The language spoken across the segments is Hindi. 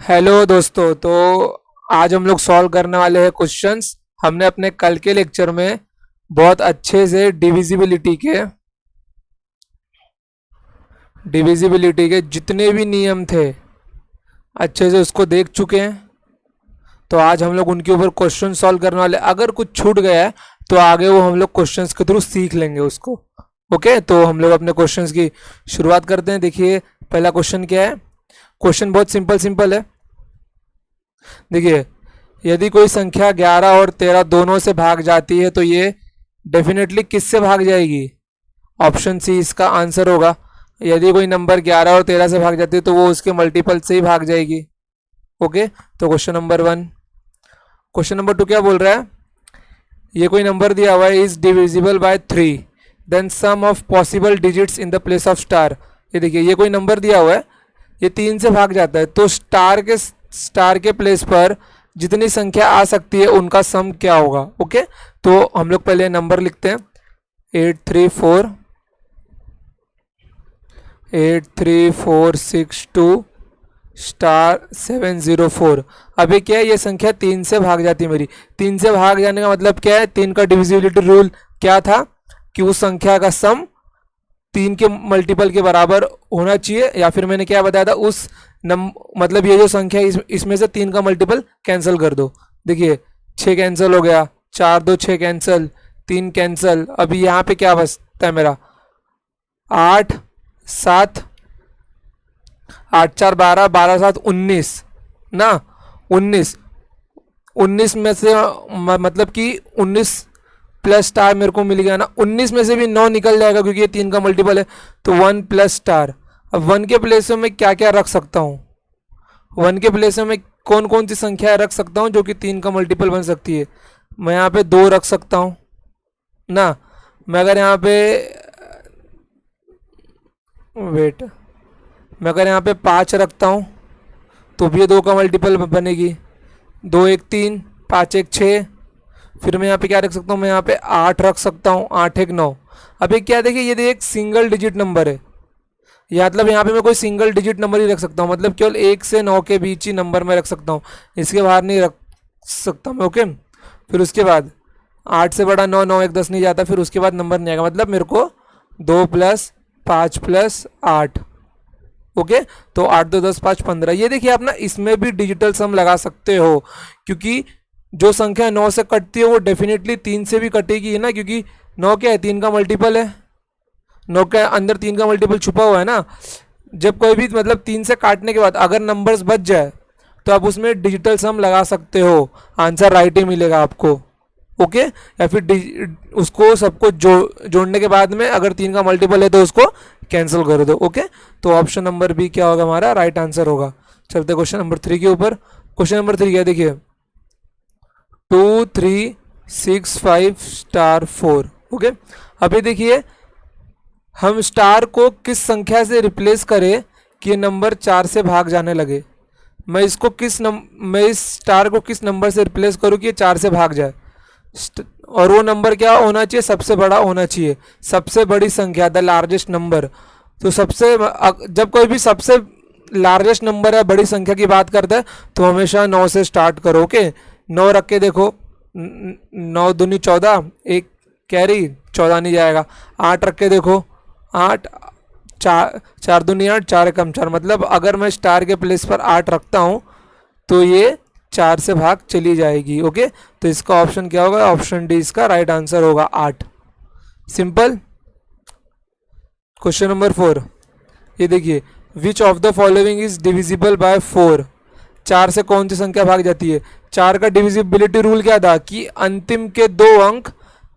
हेलो दोस्तों। तो आज हम लोग सॉल्व करने वाले हैं क्वेश्चंस। हमने अपने कल के लेक्चर में बहुत अच्छे से डिविजिबिलिटी के जितने भी नियम थे अच्छे से उसको देख चुके हैं। तो आज हम लोग उनके ऊपर क्वेश्चन सॉल्व करने वाले। अगर कुछ छूट गया है तो आगे वो हम लोग क्वेश्चंस के थ्रू सीख लेंगे उसको। ओके, तो हम लोग अपने क्वेश्चंस की शुरुआत करते हैं। देखिए पहला क्वेश्चन क्या है। क्वेश्चन बहुत सिंपल सिंपल है। देखिए, यदि कोई संख्या 11 और 13 दोनों से भाग जाती है तो ये डेफिनेटली किससे भाग जाएगी? ऑप्शन सी इसका आंसर होगा। यदि कोई नंबर 11 और 13 से भाग जाती है तो वो उसके मल्टीपल से ही भाग जाएगी। ओके, तो क्वेश्चन नंबर 1। क्वेश्चन नंबर 2 क्या बोल रहा है? ये कोई नंबर दिया हुआ है, is divisible by 3, then sum of possible digits in the place of star. ये देखिए, ये कोई नंबर दिया हुआ है, ये 3 से भाग जाता है तो स्टार के प्लेस पर जितनी संख्या आ सकती है उनका सम क्या होगा? ओके, तो हम लोग पहले नंबर लिखते हैं। 834 स्टार 704। अभी क्या है, ये संख्या 3 से भाग जाती है मेरी। 3 से भाग जाने का मतलब क्या है? 3 का डिविजिबिलिटी रूल क्या था कि उस संख्या का सम 3 के मल्टीपल के बराबर होना चाहिए, या फिर मैंने क्या बताया था उस मतलब ये जो संख्या इसमें से 3 का मल्टीपल कैंसिल कर दो। देखिए 6 कैंसिल हो गया, 4 2 6 कैंसिल, 3 कैंसिल। अभी यहाँ पे क्या बचता है मेरा? 8 7, 8 4 12, 12 7 19 ना। 19 19 में से मतलब कि 19 प्लस स्टार मेरे को मिल गया ना। 19 में से भी 9 निकल जाएगा क्योंकि ये 3 का मल्टीपल है, तो 1 प्लस स्टार। अब 1 के प्लेस में मैं क्या क्या रख सकता हूँ? 1 के प्लेस में मैं कौन कौन सी संख्या रख सकता हूँ जो कि 3 का मल्टीपल बन सकती है? मैं यहाँ पे 2 रख सकता हूँ ना। मैं अगर यहाँ पे वेट मैं अगर यहाँ पे 5 रखता हूँ तो भी ये 2 का मल्टीपल बनेगी। 2 1 3, 5 1 6। फिर मैं यहाँ पे क्या रख सकता हूँ? मैं यहाँ पे 8 रख सकता हूँ, 8 1 9। अब ये क्या, देखिए ये एक सिंगल डिजिट नंबर है, या मतलब यहाँ पे मैं कोई सिंगल डिजिट नंबर ही रख सकता हूँ, मतलब केवल 1 से 9 के बीच ही नंबर में रख सकता हूँ, इसके बाहर नहीं रख सकता मैं। ओके, फिर उसके बाद 8 से बड़ा 9, 9 1 10 नहीं जाता, फिर उसके बाद नंबर नहीं आएगा, मतलब मेरे को 2 प्लस 5 प्लस 8। ओके, तो 8 2 10 5 15। ये देखिए आप ना, इसमें भी डिजिटल सम लगा सकते हो, क्योंकि जो संख्या 9 से कटती है वो डेफिनेटली 3 से भी कटेगी है ना, क्योंकि 9 क्या है? 3 का मल्टीपल है। 9 के अंदर 3 का मल्टीपल छुपा हुआ है ना। जब कोई भी मतलब 3 से काटने के बाद अगर नंबर्स बच जाए तो आप उसमें डिजिटल सम लगा सकते हो, आंसर राइट ही मिलेगा आपको। ओके, या फिर उसको सबको जोड़ने के बाद में अगर 3 का मल्टीपल है तो उसको कैंसिल कर दो। ओके, तो ऑप्शन नंबर बी क्या होगा? हमारा राइट आंसर होगा। चलते क्वेश्चन नंबर 3 के ऊपर। क्वेश्चन नंबर 3 क्या है? देखिए 2 3 6 5 स्टार 4। ओके, अभी देखिए हम स्टार को किस संख्या से रिप्लेस करें कि ये नंबर 4 से भाग जाने लगे? मैं इस स्टार को किस नंबर से रिप्लेस करूं कि ये 4 से भाग जाए? और वो नंबर क्या होना चाहिए? सबसे बड़ा होना चाहिए, सबसे बड़ी संख्या, द लार्जेस्ट नंबर। तो जब कोई भी सबसे लार्जेस्ट नंबर है, बड़ी संख्या की बात करता है, तो हमेशा 9 से स्टार्ट करो। ओके, 9 रख के देखो, 9 दूनी 14, एक कैरी, 14 नहीं जाएगा। 8 रख के देखो, 8 4 4 दूनी 8, 4 कम 4, मतलब अगर मैं स्टार के प्लेस पर 8 रखता हूँ तो ये 4 से भाग चली जाएगी। ओके, तो इसका ऑप्शन क्या होगा? ऑप्शन डी इसका राइट आंसर होगा, 8। सिंपल। क्वेश्चन नंबर 4, ये देखिए which of the following is divisible bye 4। 4 से कौन सी संख्या भाग जाती है? 4 का डिविजिबिलिटी रूल क्या था कि अंतिम के 2 अंक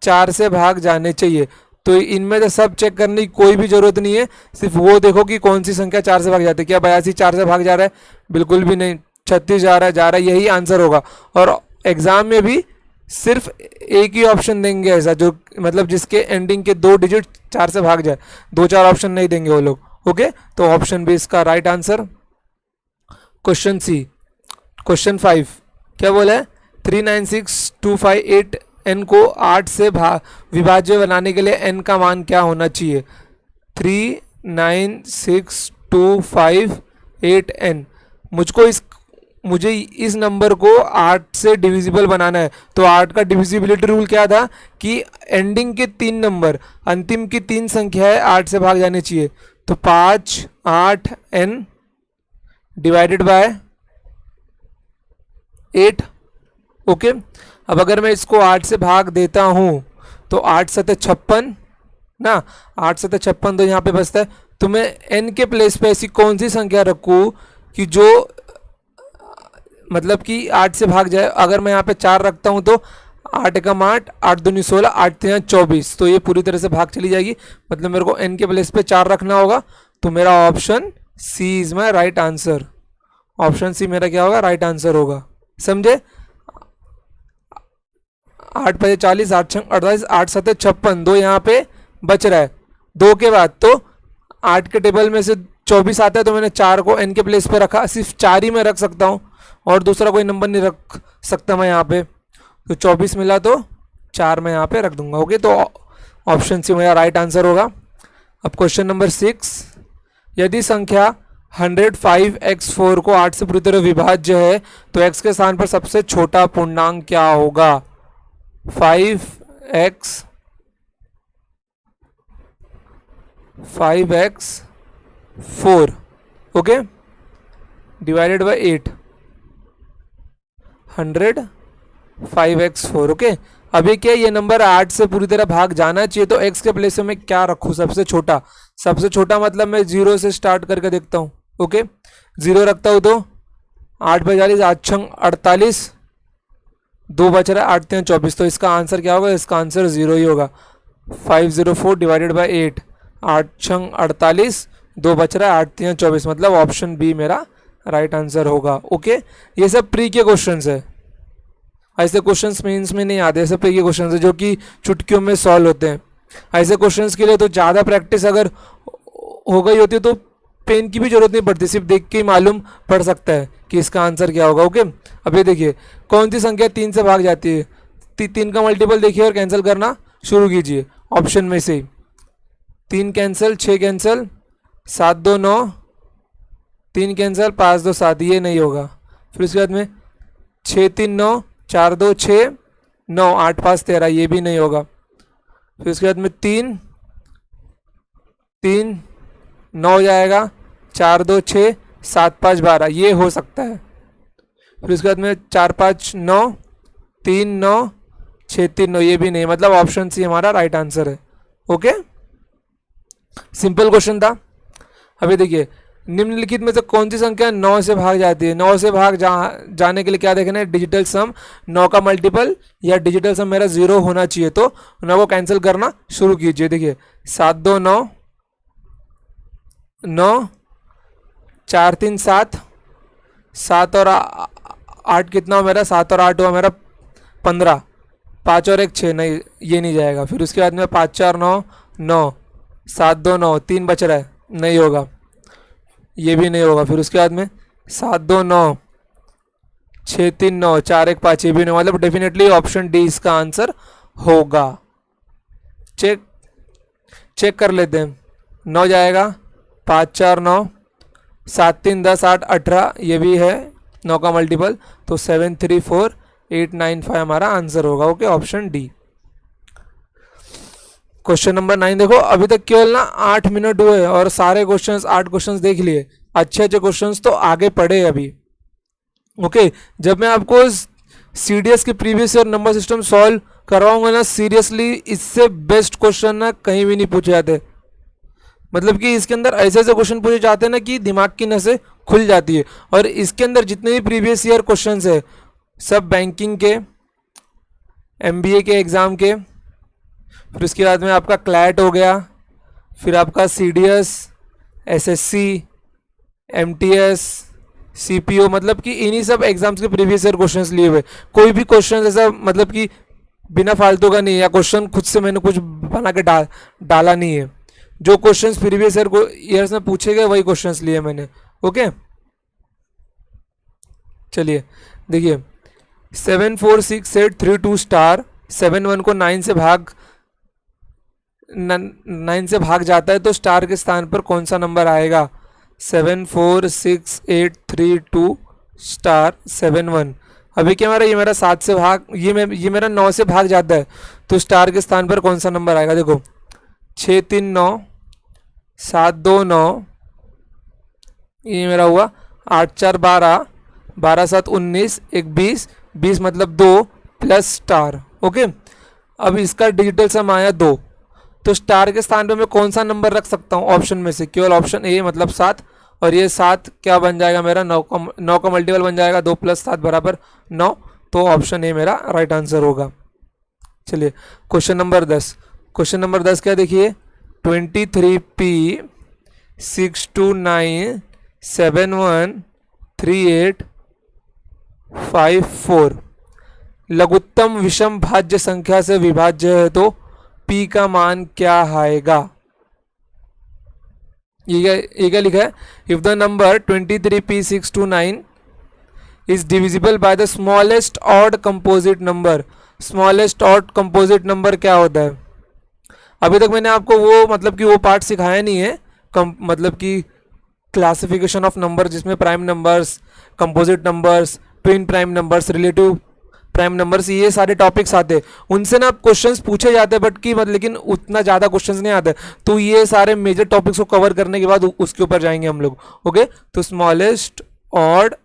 4 से भाग जाने चाहिए। तो इनमें से सब चेक करने की कोई भी जरूरत नहीं है, सिर्फ वो देखो कि कौन सी संख्या 4 से भाग जाती है। क्या 82 4 से भाग जा रहा है? बिल्कुल भी नहीं। 36 जा रहा है, यही आंसर होगा। और एग्जाम में भी सिर्फ एक ही ऑप्शन देंगे ऐसा, जो मतलब जिसके एंडिंग के 2 डिजिट 4 से भाग जाए, 2 4 ऑप्शन नहीं देंगे वो लोग। ओके, तो ऑप्शन बी इसका राइट आंसर। क्वेश्चन सी, क्वेश्चन 5 क्या बोला है? 396 258 एन को 8 से विभाज्य बनाने के लिए एन का मान क्या होना चाहिए? 396 258 एन। मुझको इस मुझे इस नंबर को 8 से डिविजिबल बनाना है। तो 8 का डिविजिबिलिटी रूल क्या था कि एंडिंग के 3 नंबर, अंतिम की 3 संख्याएं 8 से भाग जानी चाहिए। तो 5, 8 n डिवाइडेड बाय 8। ओके, अब अगर मैं इसको 8 से भाग देता हूं तो 8 सते 56 ना, 8 सते 56 तो यहाँ पे बचता है। तो मैं n के प्लेस पे ऐसी कौन सी संख्या रखूँ कि जो मतलब कि 8 से भाग जाए। अगर मैं यहाँ पे 4 रखता हूँ तो 8 एकम 8, 8 दूनी 16, 8 3 24, तो ये पूरी तरह से भाग चली जाएगी। मतलब मेरे को n के प्लेस पे 4 रखना होगा। तो मेरा option C is my right answer. Option C मेरा क्या होगा, राइट आंसर होगा। समझे? 8 5 40, 8 6 48, 8 7 56, 2 यहाँ पे बच रहा है। 2 के बाद तो 8 के टेबल में से 24 आता है, तो मैंने 4 को n के प्लेस पे रखा। सिर्फ 4 ही मैं रख सकता हूँ और दूसरा कोई नंबर नहीं रख सकता मैं यहाँ पे। तो 24 मिला तो 4 मैं यहाँ पे रख दूंगा। ओके, तो ऑप्शन सी मेरा राइट आंसर होगा। अब क्वेश्चन नंबर 6, यदि संख्या 105x4 को 8 से पूरी तरह विभाज्य है तो x के स्थान पर सबसे छोटा पूर्णांक क्या होगा? 5x4 okay divided by 8, 105x4। Okay, अभी क्या ये नंबर 8 से पूरी तरह भाग जाना चाहिए, तो x के प्लेस में मैं क्या रखूँ? सबसे छोटा। सबसे छोटा मतलब मैं 0 से स्टार्ट करके देखता हूँ। ओके, 0 रखता हूँ तो 8 बाई 40, 8 छंग 48, 2 बच रहा है, 8 3 24। तो इसका आंसर क्या होगा? इसका आंसर 0 ही होगा। 504 डिवाइडेड बाई 8, 8 छंग 48, 2 बच रहा है, 8 3 24। मतलब ऑप्शन बी मेरा राइट आंसर होगा। ओके, ये सब प्री के क्वेश्चंस है, ऐसे क्वेश्चंस मेंस में नहीं आते। ऐसे प्री के क्वेश्चंस है जो कि चुटकियों में सॉल्व होते हैं। ऐसे क्वेश्चंस के लिए तो ज़्यादा प्रैक्टिस अगर हो गई होती है तो पेन की भी जरूरत नहीं पड़ती, सिर्फ देख के ही मालूम पड़ सकता है कि इसका आंसर क्या होगा। ओके, अब ये देखिए कौन सी संख्या 3 से भाग जाती है। 3 का मल्टीपल देखिए और कैंसिल करना शुरू कीजिए। ऑप्शन में से 3 कैंसिल, 6 कैंसिल, 7 2 9, 3 कैंसिल, 5 2 7, ये नहीं होगा। फिर उसके बाद में 6 3 9, 4 2 6, 9 8 5 13, ये भी नहीं होगा। फिर उसके बाद में 3 3 9 जाएगा, 4 2 6, 7 5 12, ये हो सकता है। फिर उसके बाद में 4 5 9, 3 9, 6 3 9, ये भी नहीं। मतलब ऑप्शन सी हमारा राइट आंसर है। ओके, सिंपल क्वेश्चन था। अभी देखिए निम्नलिखित में से कौन सी संख्या 9 से भाग जाती है? 9 से भाग जाने के लिए क्या देखना है? डिजिटल सम, 9 का मल्टीपल या डिजिटल सम मेरा 0 होना चाहिए। तो 9 को कैंसिल करना शुरू कीजिए। देखिए 7 2 9, 9 4 3 7, 7 और 8 कितना हुआ मेरा? 7 और 8 हुआ मेरा 15, 5 और 1 6, नहीं ये नहीं जाएगा। फिर उसके बाद में 5 4 9 9, 7 2 9, 3 बच रहा है, नहीं होगा, ये भी नहीं होगा। फिर उसके बाद में 7 2 9, 6 3 9, 4 1 5, ये भी नहीं। मतलब डेफिनेटली ऑप्शन डी इसका आंसर होगा। चेक कर लेते हैं। 9 जाएगा, 5 4 9, 7 3 10 8 18, ये भी है 9 का मल्टीपल। तो 7 3 4 8 9 5 हमारा आंसर होगा। Okay, option D. Question number 9 देखो, अभी तक केवल ना 8 मिनट हुए और सारे क्वेश्चंस 8 क्वेश्चंस देख लिए। अच्छे अच्छे क्वेश्चंस तो आगे पढ़े अभी। ओके, जब मैं आपको सीडीएस के previous year number system solve करवाऊंगा ना, सीरियसली इससे बेस्ट क्वेश्चन ना कहीं भी नहीं पूछे जाते। मतलब कि इसके अंदर ऐसे ऐसे क्वेश्चन पूछे जाते हैं ना कि दिमाग की नसें खुल जाती है। और इसके अंदर जितने भी प्रीवियस ईयर क्वेश्चंस है सब बैंकिंग के, एमबीए के एग्ज़ाम के, फिर उसके बाद में आपका क्लैट हो गया, फिर आपका सीडीएस, एसएससी, एमटीएस, सीपीओ, मतलब कि इन्हीं सब एग्जाम्स के प्रीवियस ईयर क्वेश्चंस लिए हुए। कोई भी क्वेश्चन ऐसा मतलब कि बिना फालतू का नहीं है, या क्वेश्चन खुद से मैंने कुछ बना के डाला नहीं है। जो क्वेश्चंस प्रीवियस ईयर्स में पूछे गए वही क्वेश्चंस लिए मैंने। ओके, चलिए देखिए 7 4 6 8 3 2 स्टार 7 1 को 9 से भाग जाता है तो स्टार के स्थान पर कौन सा नंबर आएगा? 7 4 6 8 3 2 स्टार 7 1। अभी क्या मेरा, ये मेरा 7 से भाग, ये मेरा 9 से भाग जाता है, तो स्टार के स्थान पर कौन सा नंबर आएगा? देखो 6 3 9, 7 2 9, ये मेरा हुआ 8 4 12, 12 7 19, एक 20, 20 मतलब 2 प्लस स्टार। ओके, अब इसका डिजिटल सम आया 2, तो स्टार के स्थान पे मैं कौन सा नंबर रख सकता हूँ ऑप्शन में से? केवल ऑप्शन ए मतलब 7, और ये 7 क्या बन जाएगा मेरा? 9 का मल्टीपल बन जाएगा, 2 प्लस 7 बराबर 9, तो ऑप्शन ए मेरा राइट आंसर होगा। चलिए क्वेश्चन नंबर 10। क्वेश्चन नंबर 10 क्या देखिए, 23P 629 713854 लघुत्तम विषम भाज्य संख्या से विभाज्य है, तो P का मान क्या आएगा? ये क्या लिखा है? If the number 23P629 is divisible by the smallest odd composite number. Smallest odd composite number क्या होता है? अभी तक मैंने आपको वो मतलब कि वो पार्ट सिखाया नहीं है, मतलब कि क्लासिफिकेशन ऑफ नंबर, जिसमें prime numbers, composite numbers, twin prime numbers, relative prime numbers, ये सारे टॉपिक्स आते हैं। उनसे ना क्वेश्चंस पूछे जाते हैं, बट कि मतलब लेकिन उतना ज़्यादा क्वेश्चंस नहीं आते। तो ये सारे मेजर टॉपिक्स को कवर करने के बाद उसके ऊपर जाएंगे हम लोग। ओके, तो स्मॉलेस्ट ऑड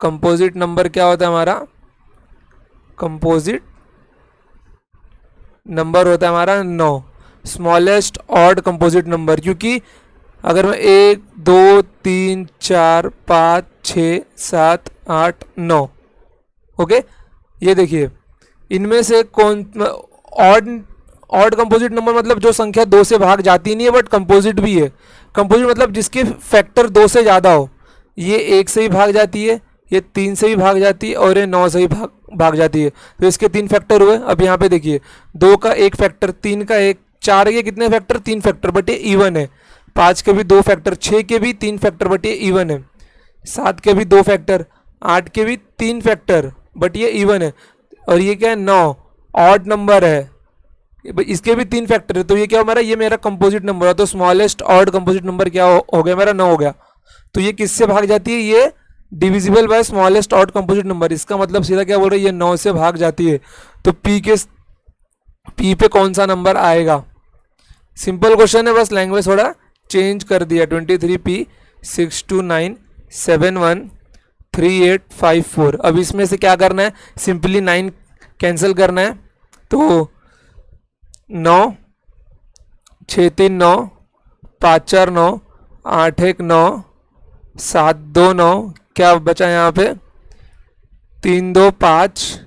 कंपोजिट नंबर क्या होता है हमारा? कंपोजिट नंबर होता है हमारा 9, स्मॉलेस्ट ऑड कंपोजिट नंबर। क्योंकि अगर मैं 1 2 3 4 5 6 7 8 9, ओके, ये देखिए इनमें से कौन ऑड? ऑड कंपोजिट नंबर मतलब जो संख्या 2 से भाग जाती नहीं है बट कंपोजिट भी है। कंपोजिट मतलब जिसके फैक्टर 2 से ज़्यादा हो। ये 1 से भी भाग जाती है, ये 3 से भी भाग जाती है, और ये 9 से भी भाग जाती है। तो इसके 3 फैक्टर हुए। अब यहाँ पे देखिए 2 का 1 फैक्टर, 3 का 1, 4 के कितने फैक्टर? 3 फैक्टर, बट ये इवन है। 5 के भी 2 फैक्टर, 6 के भी 3 फैक्टर, बट ये इवन है। 7 के भी 2 फैक्टर, 8 के भी 3 फैक्टर, बट ये इवन है। और ये क्या है? 9 ऑड नंबर है, इसके भी 3 फैक्टर है। तो ये क्या हमारा? ये मेरा कंपोजिट नंबर है। तो स्मॉलेस्ट ऑड कंपोजिट नंबर क्या हो गया मेरा? 9 हो गया। तो ये किससे भाग जाती है? ये divisible by smallest odd composite number. इसका मतलब सीधा क्या बोल रहे हैं? ये 9 से भाग जाती है। तो पी पे कौन सा नंबर आएगा? सिंपल क्वेश्चन है, बस लैंग्वेज थोड़ा चेंज कर दिया। 23P 629 713854। अब इसमें से क्या करना है? सिंपली 9 कैंसिल करना है। तो 9 6 3 9, 5 4 9, 8 1 9, 7 2 9, क्या बचा यहाँ पे? 3 2 5,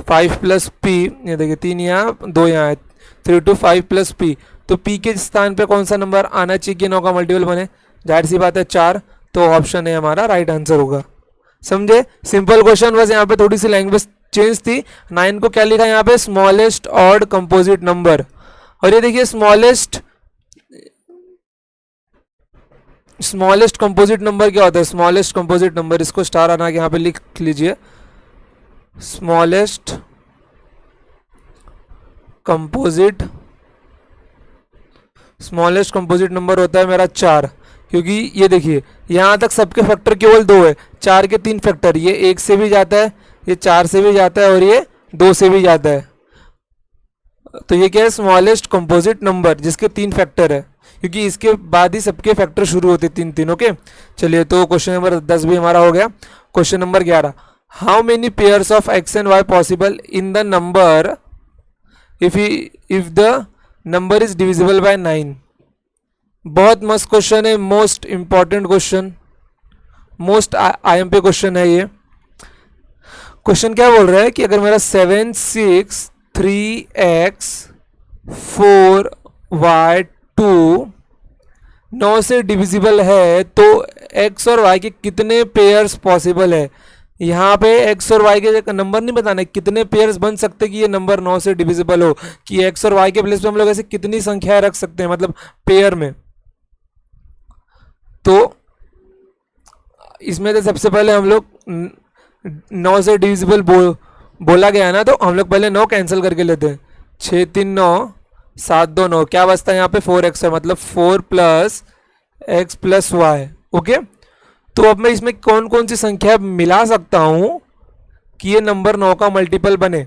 5 प्लस P, ये देखिए 3 यहाँ 2 यहाँ है, 3 2 5 प्लस P। तो P के स्थान पे कौन सा नंबर आना चाहिए कि 9 का मल्टीपल बने? जाहिर सी बात है 4, तो ऑप्शन है हमारा राइट आंसर होगा। समझे? सिंपल क्वेश्चन, बस यहाँ पे थोड़ी सी लैंग्वेज चेंज थी। 9 को क्या लिखा यहाँ पे? Smallest odd composite number. और ये देखिए स्मॉलेस्ट कंपोजिट नंबर क्या होता है? स्मॉलेस्ट कंपोजिट नंबर, इसको स्टार आना के यहाँ पे लिख लीजिए। स्मॉलेस्ट कंपोजिट नंबर होता है मेरा 4। क्योंकि ये देखिए यहाँ तक सबके फैक्टर केवल 2 है, 4 के 3 फैक्टर, ये 1 से भी जाता है, ये 4 से भी जाता है, और ये 2 से भी जाता है। तो ये क्या है? स्मॉलेस्ट कंपोजिट नंबर जिसके 3 फैक्टर है, क्योंकि इसके बाद ही सबके फैक्टर शुरू होते 3 3। ओके, चलिए तो क्वेश्चन नंबर 10 भी हमारा हो गया। Question number 11, how many pairs of X and Y possible in the number if the number is divisible by 9। बहुत मस्त क्वेश्चन है, most important question, most IMP question है ये। क्वेश्चन क्या बोल रहा है कि अगर मेरा 7 6 3x 4y 2 9 से डिविजिबल है, तो x और y के कितने पेयर्स पॉसिबल है? यहाँ पे x और y के नंबर नहीं बताना, कितने पेयर्स बन सकते कि ये नंबर 9 से डिविजिबल हो, कि x और y के प्लेस पे हम लोग ऐसे कितनी संख्या रख सकते हैं, मतलब पेयर में। तो इसमें तो सबसे पहले हम लोग 9 से डिविजिबल बोला गया ना, तो हम लोग पहले 9 कैंसिल करके लेते हैं। 6 3 9, 7 2 9, क्या बचता है यहाँ पे? 4x है, मतलब 4 plus x plus Y. Okay, तो अब मैं इसमें कौन कौन सी संख्या मिला सकता हूं कि ये नंबर 9 का मल्टीपल बने?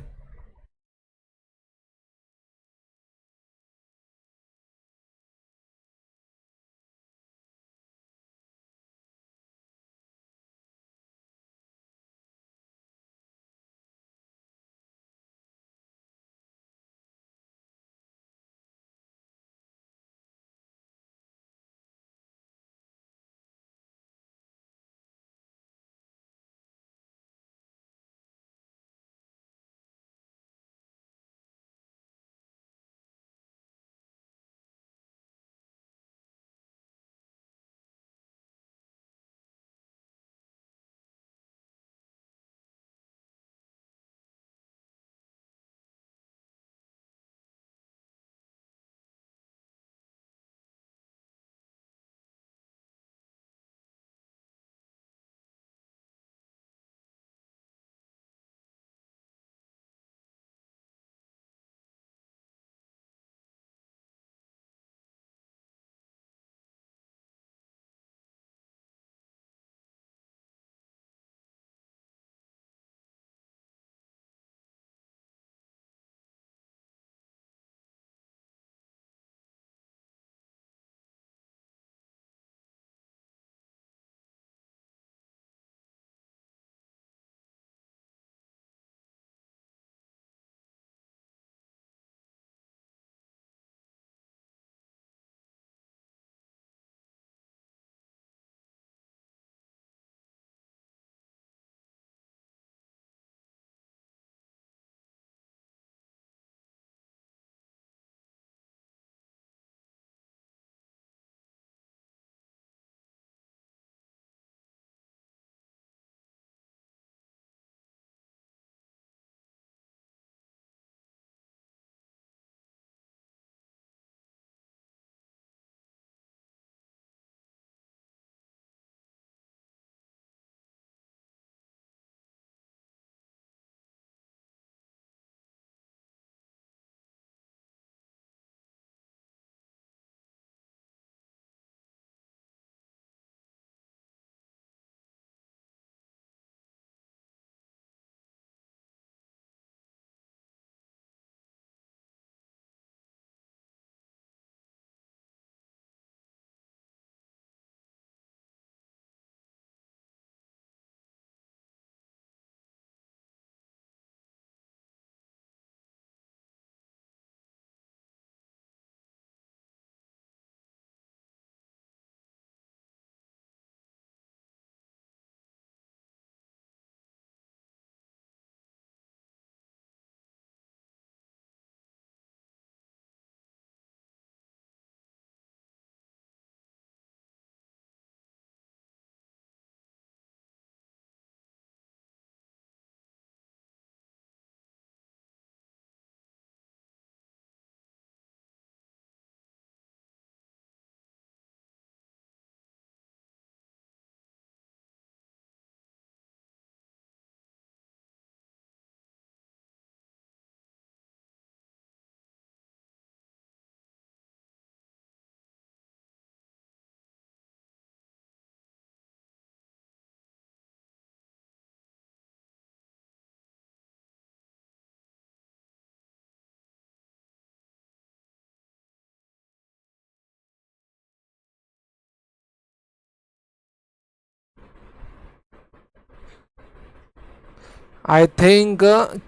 आई थिंक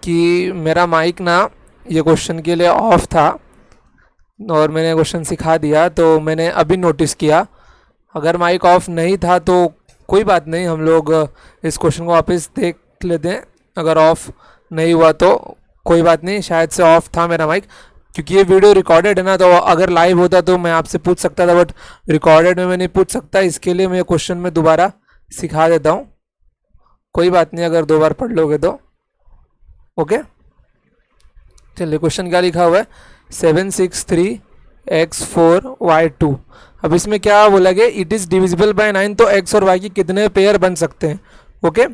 कि मेरा माइक ना ये क्वेश्चन के लिए ऑफ था और मैंने क्वेश्चन सिखा दिया, तो मैंने अभी नोटिस किया। अगर माइक ऑफ नहीं था तो कोई बात नहीं, हम लोग इस क्वेश्चन को वापस देख लेते हैं। अगर ऑफ नहीं हुआ तो कोई बात नहीं, शायद से ऑफ था मेरा माइक, क्योंकि ये वीडियो रिकॉर्डेड है ना, तो अगर लाइव होता तो मैं आपसे पूछ सकता था, बट रिकॉर्डेड में मैं नहीं पूछ सकता। इसके लिए मैं क्वेश्चन में दोबारा सिखा देता हूँ, कोई बात नहीं अगर 2 बार पढ़ लोगे तो। ओके, चलिए क्वेश्चन क्या लिखा हुआ है, 763x4y2। अब इसमें क्या बोला गया, इट इज डिविजिबल बाय 9, तो x और y की कितने पेयर बन सकते हैं? ओके,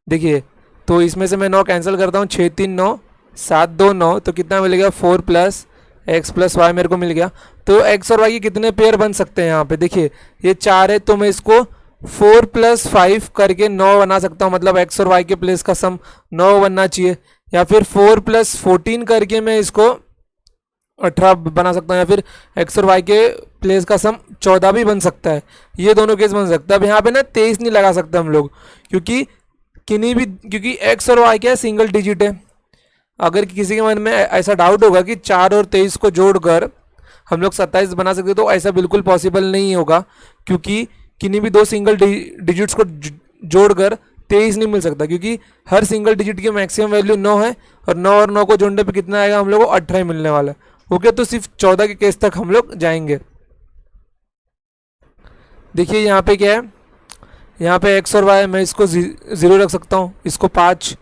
देखिए, तो इसमें से मैं 9 कैंसिल करता हूँ, 6 3 9, 7 2 9, तो कितना मिलेगा 4 + एक्स प्लस वाई मेरे को मिल गया। तो एक्स और वाई के कितने पेयर बन सकते हैं यहाँ पे, देखिए ये 4 है तो मैं इसको 4 + 5 करके 9 बना सकता हूँ, मतलब एक्स और वाई के प्लेस का सम 9 बनना चाहिए। या फिर 4 + 14 करके मैं इसको 18 बना सकता हूँ, या फिर एक्स और वाई के प्लेस का सम 14 भी बन सकता है। ये दोनों केस बन सकता है। अब यहाँ पे ना 23 नहीं लगा सकते हम लोग, क्योंकि क्योंकि एक्स और वाई क्या है, सिंगल डिजिट है। अगर किसी के मन में ऐसा डाउट होगा कि 4 और 23 को जोड़कर हम लोग 27 बना सकते, तो ऐसा बिल्कुल पॉसिबल नहीं होगा, क्योंकि किन्हीं भी दो सिंगल डिजिट्स को जोड़कर 23 नहीं मिल सकता, क्योंकि हर सिंगल डिजिट की मैक्सिमम वैल्यू 9 है, और 9 और 9 को जोड़ने पे कितना आएगा हम लोग को, 18 मिलने वाला है। ओके, तो सिर्फ 14 के केस तक हम लोग जाएंगे। देखिए यहाँ पे क्या है, यहाँ पे एक्स और वाई मैं इसको 0 रख सकता हूँ, इसको 5,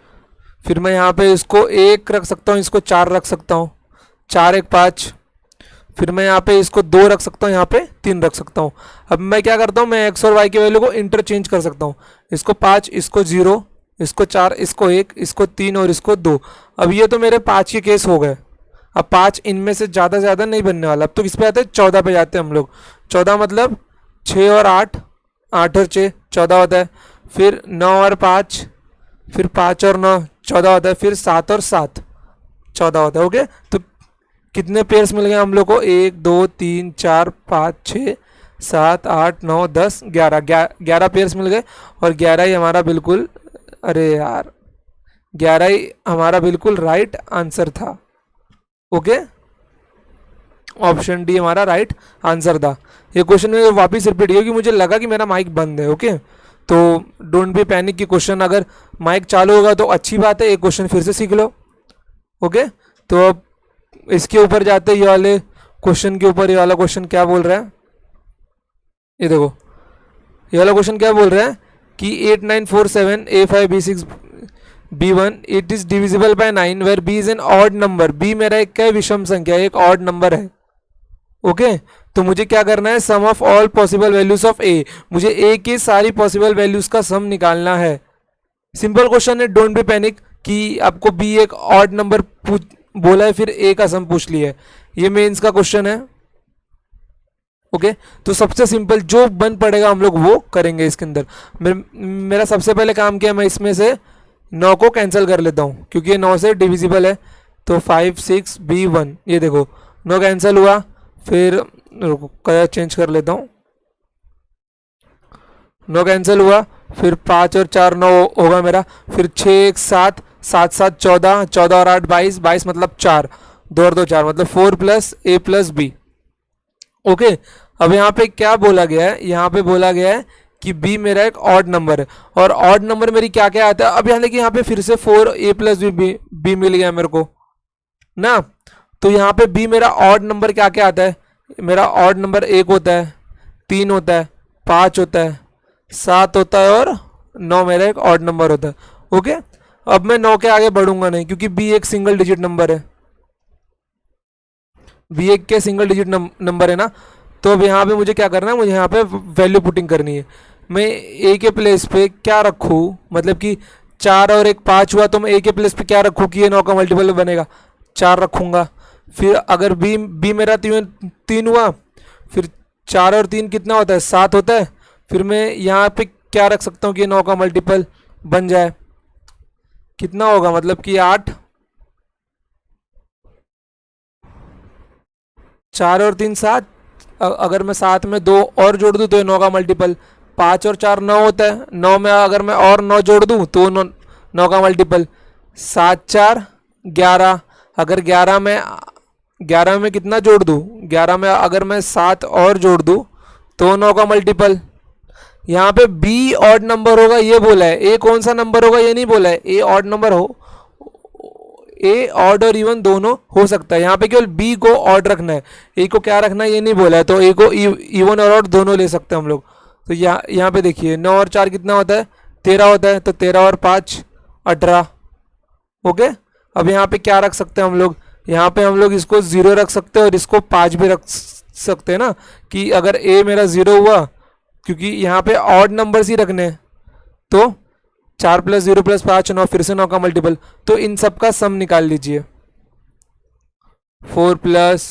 फिर मैं यहाँ पे इसको 1 रख सकता हूँ, इसको 4 रख सकता हूँ, 4 1 5, फिर मैं यहाँ पे इसको 2 रख सकता हूँ, यहाँ पे 3 रख सकता हूँ। अब मैं क्या करता हूँ, मैं एक्स और वाई की वैल्यू को इंटरचेंज कर सकता हूँ, इसको 5, इसको 0, इसको 4, इसको 1, इसको 3 और इसको 2। अब ये तो मेरे 5 के केस हो गए। अब 5 इनमें से ज़्यादा ज़्यादा नहीं बनने वाला। अब तो किस पे आते हैं, 14 पे जाते हैं हम लोग। 14 मतलब 6 और 8, 8 और 6 14 होता है, फिर 9 और 5, फिर 5 और 9 14 होता है, फिर 7 और 7 14 होता है। ओके, तो कितने पेयर्स मिल गए हम लोग को, 1 2 3 4 5 6 7 8 9 10 11 11 पेयर्स मिल गए। और 11 ही हमारा बिल्कुल, अरे यार 11 ही हमारा बिल्कुल राइट आंसर था। ओके, ऑप्शन डी हमारा राइट आंसर था। ये क्वेश्चन में वापस रिपीट किया, कि मुझे लगा कि मेरा माइक बंद है। ओके, तो डोंट बी पैनिक की क्वेश्चन अगर माइक चालू होगा तो अच्छी बात है, एक क्वेश्चन फिर से सीख लो। ओके, तो अब इसके ऊपर जाते हैं, ये वाले क्वेश्चन के ऊपर। ये वाला क्वेश्चन क्या बोल रहा है, ये देखो, ये वाला क्वेश्चन क्या बोल रहा है कि 8947 A5 B6 B1 it is divisible by 9 where B is an odd number. B मेरा एक क्या है, विषम संख्या, एक ऑड नंबर है। ओके, तो मुझे क्या करना है, sum of all possible values of A, मुझे A की सारी पॉसिबल वैल्यूज का सम निकालना है। सिंपल क्वेश्चन है, डोंट बी पैनिक कि आपको B एक ऑड नंबर बोला है, फिर A का सम पूछ लिया है। ये मेंस का क्वेश्चन है। ओके, तो सबसे सिंपल जो बन पड़ेगा हम लोग वो करेंगे इसके अंदर। मेरा सबसे पहले काम किया, मैं इसमें से 9 को कैंसिल कर लेता हूँ, क्योंकि ये 9 से डिविजिबल है। तो 5 6 B1, ये देखो 9 कैंसिल हुआ। फिर कलर चेंज कर लेता हूँ, 9 कैंसिल हुआ, फिर 5 और 4 9 होगा मेरा, फिर 6 1 7 7 7 14, 14 और 8 22, 22 मतलब 4, 2 और 2 4 मतलब 4 + A + B। ओके, अब यहाँ पे क्या बोला गया है, यहाँ पे बोला गया है कि B मेरा एक ऑड नंबर है, और ऑड नंबर मेरी क्या क्या आता है। अब यहाँ देखिए, यहाँ पे फिर से 4 A + B मिल गया मेरे को ना। तो यहाँ पे B मेरा ऑड नंबर क्या क्या आता है, मेरा ऑड नंबर 1 होता है, 3 होता है, 5 होता है, 7 होता है, और 9 मेरा एक ऑड नंबर होता है। ओके, अब मैं 9 के आगे बढ़ूंगा नहीं, क्योंकि B एक सिंगल डिजिट नंबर है, B एक के सिंगल डिजिट नंबर है ना। तो अब यहाँ पे मुझे क्या करना है, मुझे यहाँ पे वैल्यू पुटिंग करनी है। मैं A के प्लेस पे क्या रखूँ, मतलब कि 4 और 1 5 हुआ, तो मैं A के प्लेस पे क्या रखूँ कि ये 9 का मल्टीपल बनेगा, 4 रखूँगा। फिर अगर B मेरा 3 हुआ, फिर 4 और 3 कितना होता है, 7 होता है। फिर मैं यहाँ पे क्या रख सकता हूँ कि 9 का मल्टीपल बन जाए, कितना होगा, मतलब कि 8, 4 और 3 7, अगर मैं साथ में 2 और जोड़ दूँ तो ये 9 का मल्टीपल, 5 और 4 9 होता है, 9 में अगर मैं और 9 जोड़ दूँ तो 9 का मल्टीपल, 7 4 11, अगर 11 में कितना जोड़ दूँ, 11 में अगर मैं 7 और जोड़ दूँ तो 9 का मल्टीपल। यहाँ पे B ऑड नंबर होगा ये बोला है, A कौन सा नंबर होगा ये नहीं बोला है। A ऑड नंबर हो, A ऑड और इवन दोनों हो सकता है। यहाँ पे केवल B को ऑड रखना है, A को क्या रखना है ये नहीं बोला है। तो A को इवन और ऑड दोनों ले सकते हैं हम लोग। तो यहाँ पे देखिए 9 और 4 कितना होता है, 13 होता है। तो 13 और 5 18। ओके, अब यहाँ पे क्या रख सकते हैं हम लोग, यहाँ पे हम लोग इसको 0 रख सकते हैं और इसको 5 भी रख सकते हैं ना, कि अगर A मेरा 0 हुआ, क्योंकि यहाँ पे ऑड नंबर्स ही रखने हैं। तो 4 + 0 + 5 9, फिर से 9 का मल्टीपल। तो इन सब का सम निकाल लीजिए। 4 plus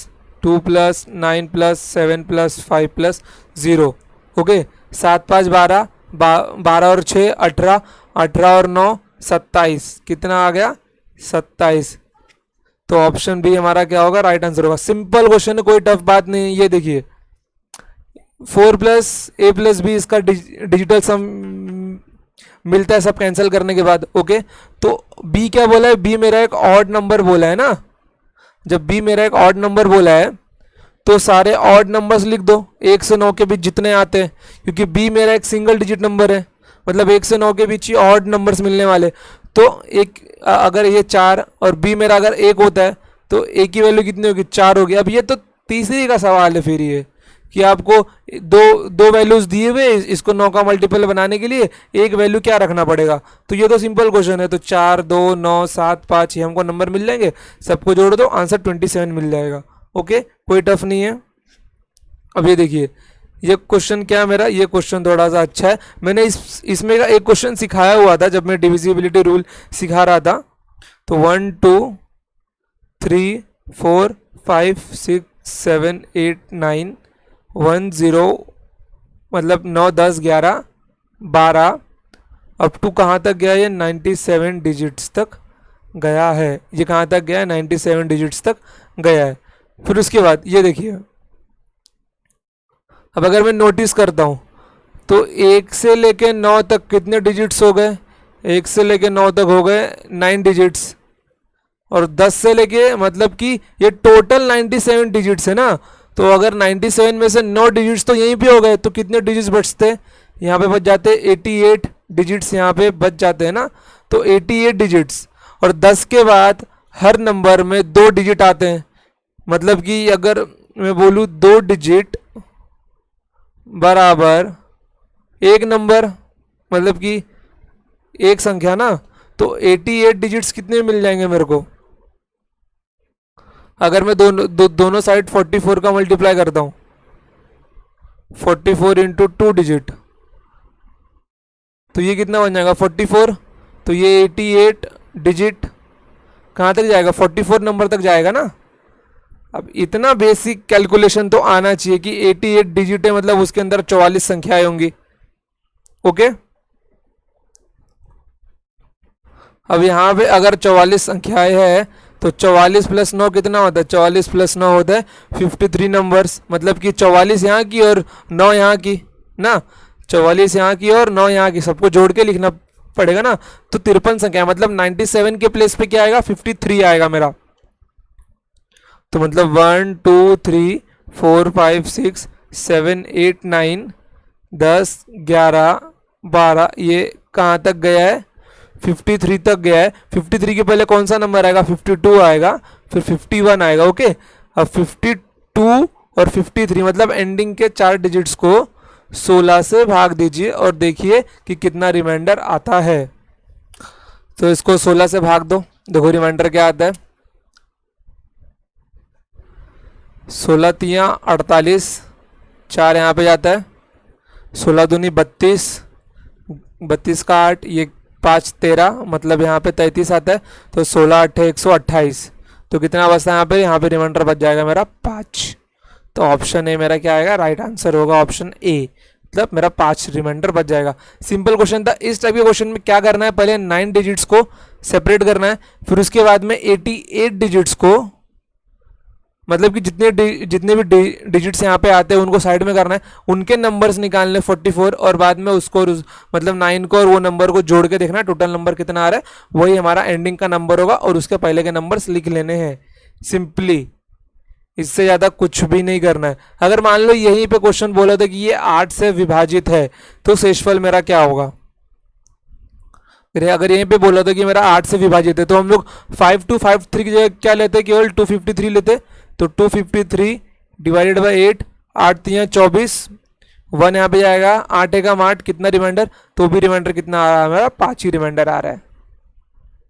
2 plus 9 plus 7 plus 5 plus 0। Okay, 7 5 12, 12 और 6 18, 18 और 9 27, कितना आ गया 27। तो ऑप्शन बी हमारा क्या होगा, राइट आंसर होगा। सिंपल क्वेश्चन है, कोई टफ बात नहीं है। ये देखिए 4 प्लस ए प्लस बी, इसका डिजिटल सम मिलता है सब कैंसिल करने के बाद। ओके, तो बी क्या बोला है, बी मेरा एक ऑड नंबर बोला है ना। जब बी मेरा एक ऑड नंबर बोला है तो सारे ऑड नंबर्स लिख दो 1 से 9 के बीच जितने आते हैं, क्योंकि बी मेरा एक सिंगल डिजिट नंबर है, मतलब 1 से 9 के बीच ही ऑड नंबर्स मिलने वाले। तो एक अगर ये 4 और बी मेरा अगर 1 होता है तो ए की वैल्यू कितनी होगी, 4 होगी। अब ये तो तीसरी का सवाल है फिर, ये कि आपको दो वैल्यूज दिए हुए, इसको 9 का मल्टीपल बनाने के लिए एक वैल्यू क्या रखना पड़ेगा। तो ये तो सिंपल क्वेश्चन है। तो 4 2 9 7 5 ये हमको नंबर मिल जाएंगे, सबको जोड़ दो, आंसर 27 मिल जाएगा। ओके, कोई टफ नहीं है। अब ये देखिए, ये क्वेश्चन क्या मेरा, ये क्वेश्चन थोड़ा सा अच्छा है। मैंने इसमें का एक क्वेश्चन सिखाया हुआ था जब मैं डिविजिबिलिटी रूल सिखा रहा था। तो 1 2 3 4 5 6 7 8 9 1 0, मतलब 9 10 11 12 अप टू कहाँ तक गया, ये 97 डिजिट्स तक गया है। ये कहाँ तक गया है, 97 डिजिट्स तक गया है। फिर उसके बाद ये देखिए, अब अगर मैं नोटिस करता हूँ तो 1 से लेके 9 तक कितने डिजिट्स हो गए, 1 से लेके 9 तक हो गए 9 डिजिट्स, और 10 से लेके, मतलब कि ये टोटल 97 डिजिट्स है ना। तो अगर 97 में से 9 डिजिट्स तो यहीं पे हो गए, तो कितने डिजिट्स बचते, यहाँ पे बच जाते 88 डिजिट्स, यहाँ पे बच जाते हैं ना। तो 88 डिजिट्स, और 10 के बाद हर नंबर में 2 डिजिट आते हैं, मतलब कि अगर मैं बोलूँ 2 डिजिट बराबर एक नंबर, मतलब कि एक संख्या ना। तो 88 डिजिट्स कितने मिल जाएंगे मेरे को, अगर मैं दोनों साइड 44 का मल्टीप्लाई करता हूँ, 44 इंटू 2 डिजिट, तो ये कितना बन जाएगा 44। तो ये 88 डिजिट कहाँ तक जाएगा, 44 नंबर तक जाएगा ना। अब इतना बेसिक कैलकुलेशन तो आना चाहिए कि 88 डिजिट है, मतलब उसके अंदर 44 संख्याएं होंगी। ओके, अब यहाँ पे अगर 44 संख्याएं है तो 44 प्लस 9 कितना होता है, 44 प्लस 9 होता है 53 नंबर्स, मतलब कि 44 यहाँ की और 9 यहाँ की ना, 44 यहाँ की और 9 यहाँ की, सबको जोड़ के लिखना पड़ेगा ना। तो 53 संख्या, मतलब 97 के प्लेस पे क्या आएगा, 53 आएगा मेरा। तो मतलब 1 2 3 4 5 6 7 8 9 10 11 12, ये कहाँ तक गया है, 53 तक गया है। 53 के पहले कौन सा नंबर आएगा, 52 आएगा, फिर 51 आएगा। ओके, अब 52 और 53, मतलब एंडिंग के 4 डिजिट्स को 16 से भाग दीजिए और देखिए कि कितना रिमाइंडर आता है। तो इसको 16 से भाग दो, देखो रिमाइंडर क्या आता है, 16 तियाँ 48, 4 यहाँ पे जाता है, 16 दूनी 32, 32 का 8, ये 5 13, मतलब यहाँ पे 33 आता है। तो 16 8 128, तो कितना बचता है यहाँ पे रिमाइंडर बच जाएगा मेरा 5। तो ऑप्शन ए मेरा क्या आएगा, राइट आंसर होगा ऑप्शन ए, मतलब मेरा 5 रिमाइंडर बच जाएगा। सिंपल क्वेश्चन था। इस टाइप के क्वेश्चन में क्या करना है, पहले 9 डिजिट्स को सेपरेट करना है, फिर उसके बाद में 88 डिजिट्स को, मतलब कि जितने भी डिजिट्स यहाँ पे आते हैं उनको साइड में करना है, उनके नंबर्स निकालने 44, और बाद में उसको मतलब 9 को और वो नंबर को जोड़ के देखना टोटल नंबर कितना आ रहा है, वही हमारा एंडिंग का नंबर होगा, और उसके पहले के नंबर्स लिख लेने हैं सिंपली। इससे ज़्यादा कुछ भी नहीं करना है। अगर मान लो यहीं पे क्वेश्चन बोला था कि ये 8 से विभाजित है, तो शेषफल मेरा क्या होगा। अगर यहीं पे बोला था कि मेरा 8 से विभाजित है, तो हम लोग 5253 की जगह क्या लेते, केवल 253 लेते। तो 253 डिवाइडेड बाई 8, 8 3 24, 1 यहाँ पे जाएगा, 8 एकम 8, कितना रिमाइंडर, तो भी रिमाइंडर कितना आ रहा है मेरा, 5 ही रिमाइंडर आ रहा है।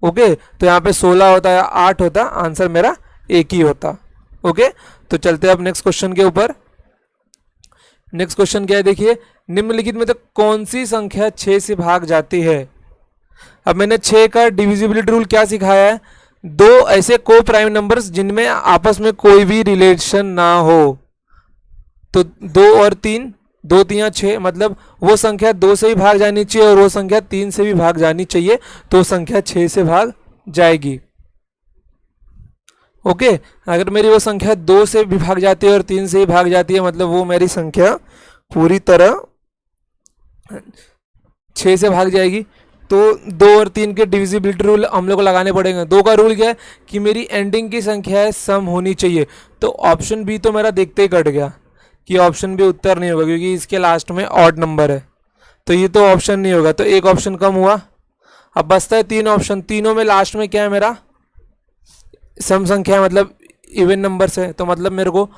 ओके, तो यहाँ पे 16 होता है, 8 होता, आंसर मेरा एक ही होता। ओके, तो चलते हैं अब नेक्स्ट क्वेश्चन के ऊपर। नेक्स्ट क्वेश्चन क्या है, देखिए, निम्नलिखित में तो कौन सी संख्या 6 से भाग जाती है। अब मैंने 6 का डिविजिबिलिटी रूल क्या सिखाया है, दो ऐसे को प्राइम नंबर्स जिनमें आपस में कोई भी रिलेशन ना हो, तो 2 और 3, 2 3 6, मतलब वो संख्या 2 से भी भाग जानी चाहिए और वो संख्या 3 से भी भाग जानी चाहिए, तो संख्या 6 से भाग जाएगी। ओके, अगर मेरी वो संख्या 2 से भी भाग जाती है और 3 से भी भाग जाती है, मतलब वो मेरी संख्या पूरी तरह 6 से भाग जाएगी। तो 2 और 3 के डिविजिबिलिटी रूल हम लोग को लगाने पड़ेंगे। 2 का रूल क्या है कि मेरी एंडिंग की संख्या है सम होनी चाहिए, तो ऑप्शन बी तो मेरा देखते ही कट गया कि ऑप्शन बी उत्तर नहीं होगा, क्योंकि इसके लास्ट में ऑड नंबर है, तो ये तो ऑप्शन नहीं होगा, तो एक ऑप्शन कम हुआ। अब बचता है 3 ऑप्शन, तीनों में लास्ट में क्या है मेरा सम संख्या है, मतलब इवन नंबर से, तो मतलब मेरे को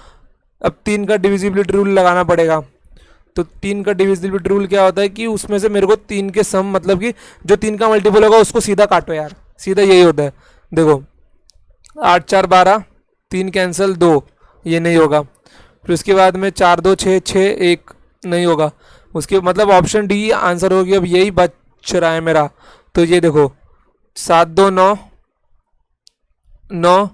अब 3 का डिविजिबिलिटी रूल लगाना पड़ेगा। तो 3 का डिविजिबिलिटी रूल क्या होता है कि उसमें से मेरे को 3 के सम, मतलब कि जो 3 का मल्टीपल होगा उसको सीधा काटो यार, सीधा यही होता है। देखो 8 4 12, 3 कैंसिल 2, ये नहीं होगा। फिर उसके बाद में 4 2 6 6 1 नहीं होगा। उसके मतलब ऑप्शन डी आंसर होगी। अब यही बच रहा है मेरा, तो ये देखो 7 2 9 9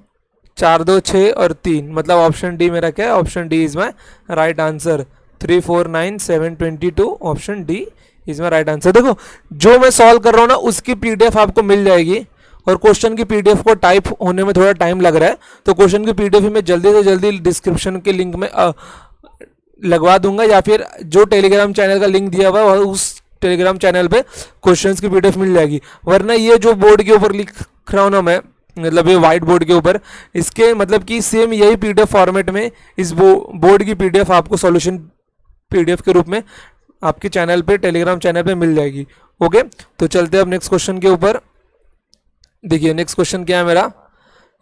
4 2 6 और 3, मतलब ऑप्शन डी मेरा क्या है, option D is my right answer. 3 4 9 7 22, option D is my right answer. देखो जो मैं सॉल्व कर रहा हूँ ना उसकी पीडीएफ आपको मिल जाएगी, और क्वेश्चन की पीडीएफ को टाइप होने में थोड़ा टाइम लग रहा है, तो क्वेश्चन की पीडीएफ में जल्दी से जल्दी डिस्क्रिप्शन के लिंक में लगवा दूंगा, या फिर जो टेलीग्राम चैनल का लिंक दिया हुआ है उस टेलीग्राम चैनल पे क्वेश्चंस की पीडीएफ मिल जाएगी। वरना ये जो बोर्ड के ऊपर लिख रहा हूँ ना मैं, मतलब ये वाइट बोर्ड के ऊपर, इसके मतलब कि सेम यही पीडीएफ फॉर्मेट में इस बोर्ड की पीडीएफ आपको सॉल्यूशन पीडीएफ के रूप में आपके चैनल पे, टेलीग्राम चैनल पे मिल जाएगी। ओके, तो चलते हैं अब नेक्स्ट क्वेश्चन के ऊपर। देखिए नेक्स्ट क्वेश्चन क्या है मेरा,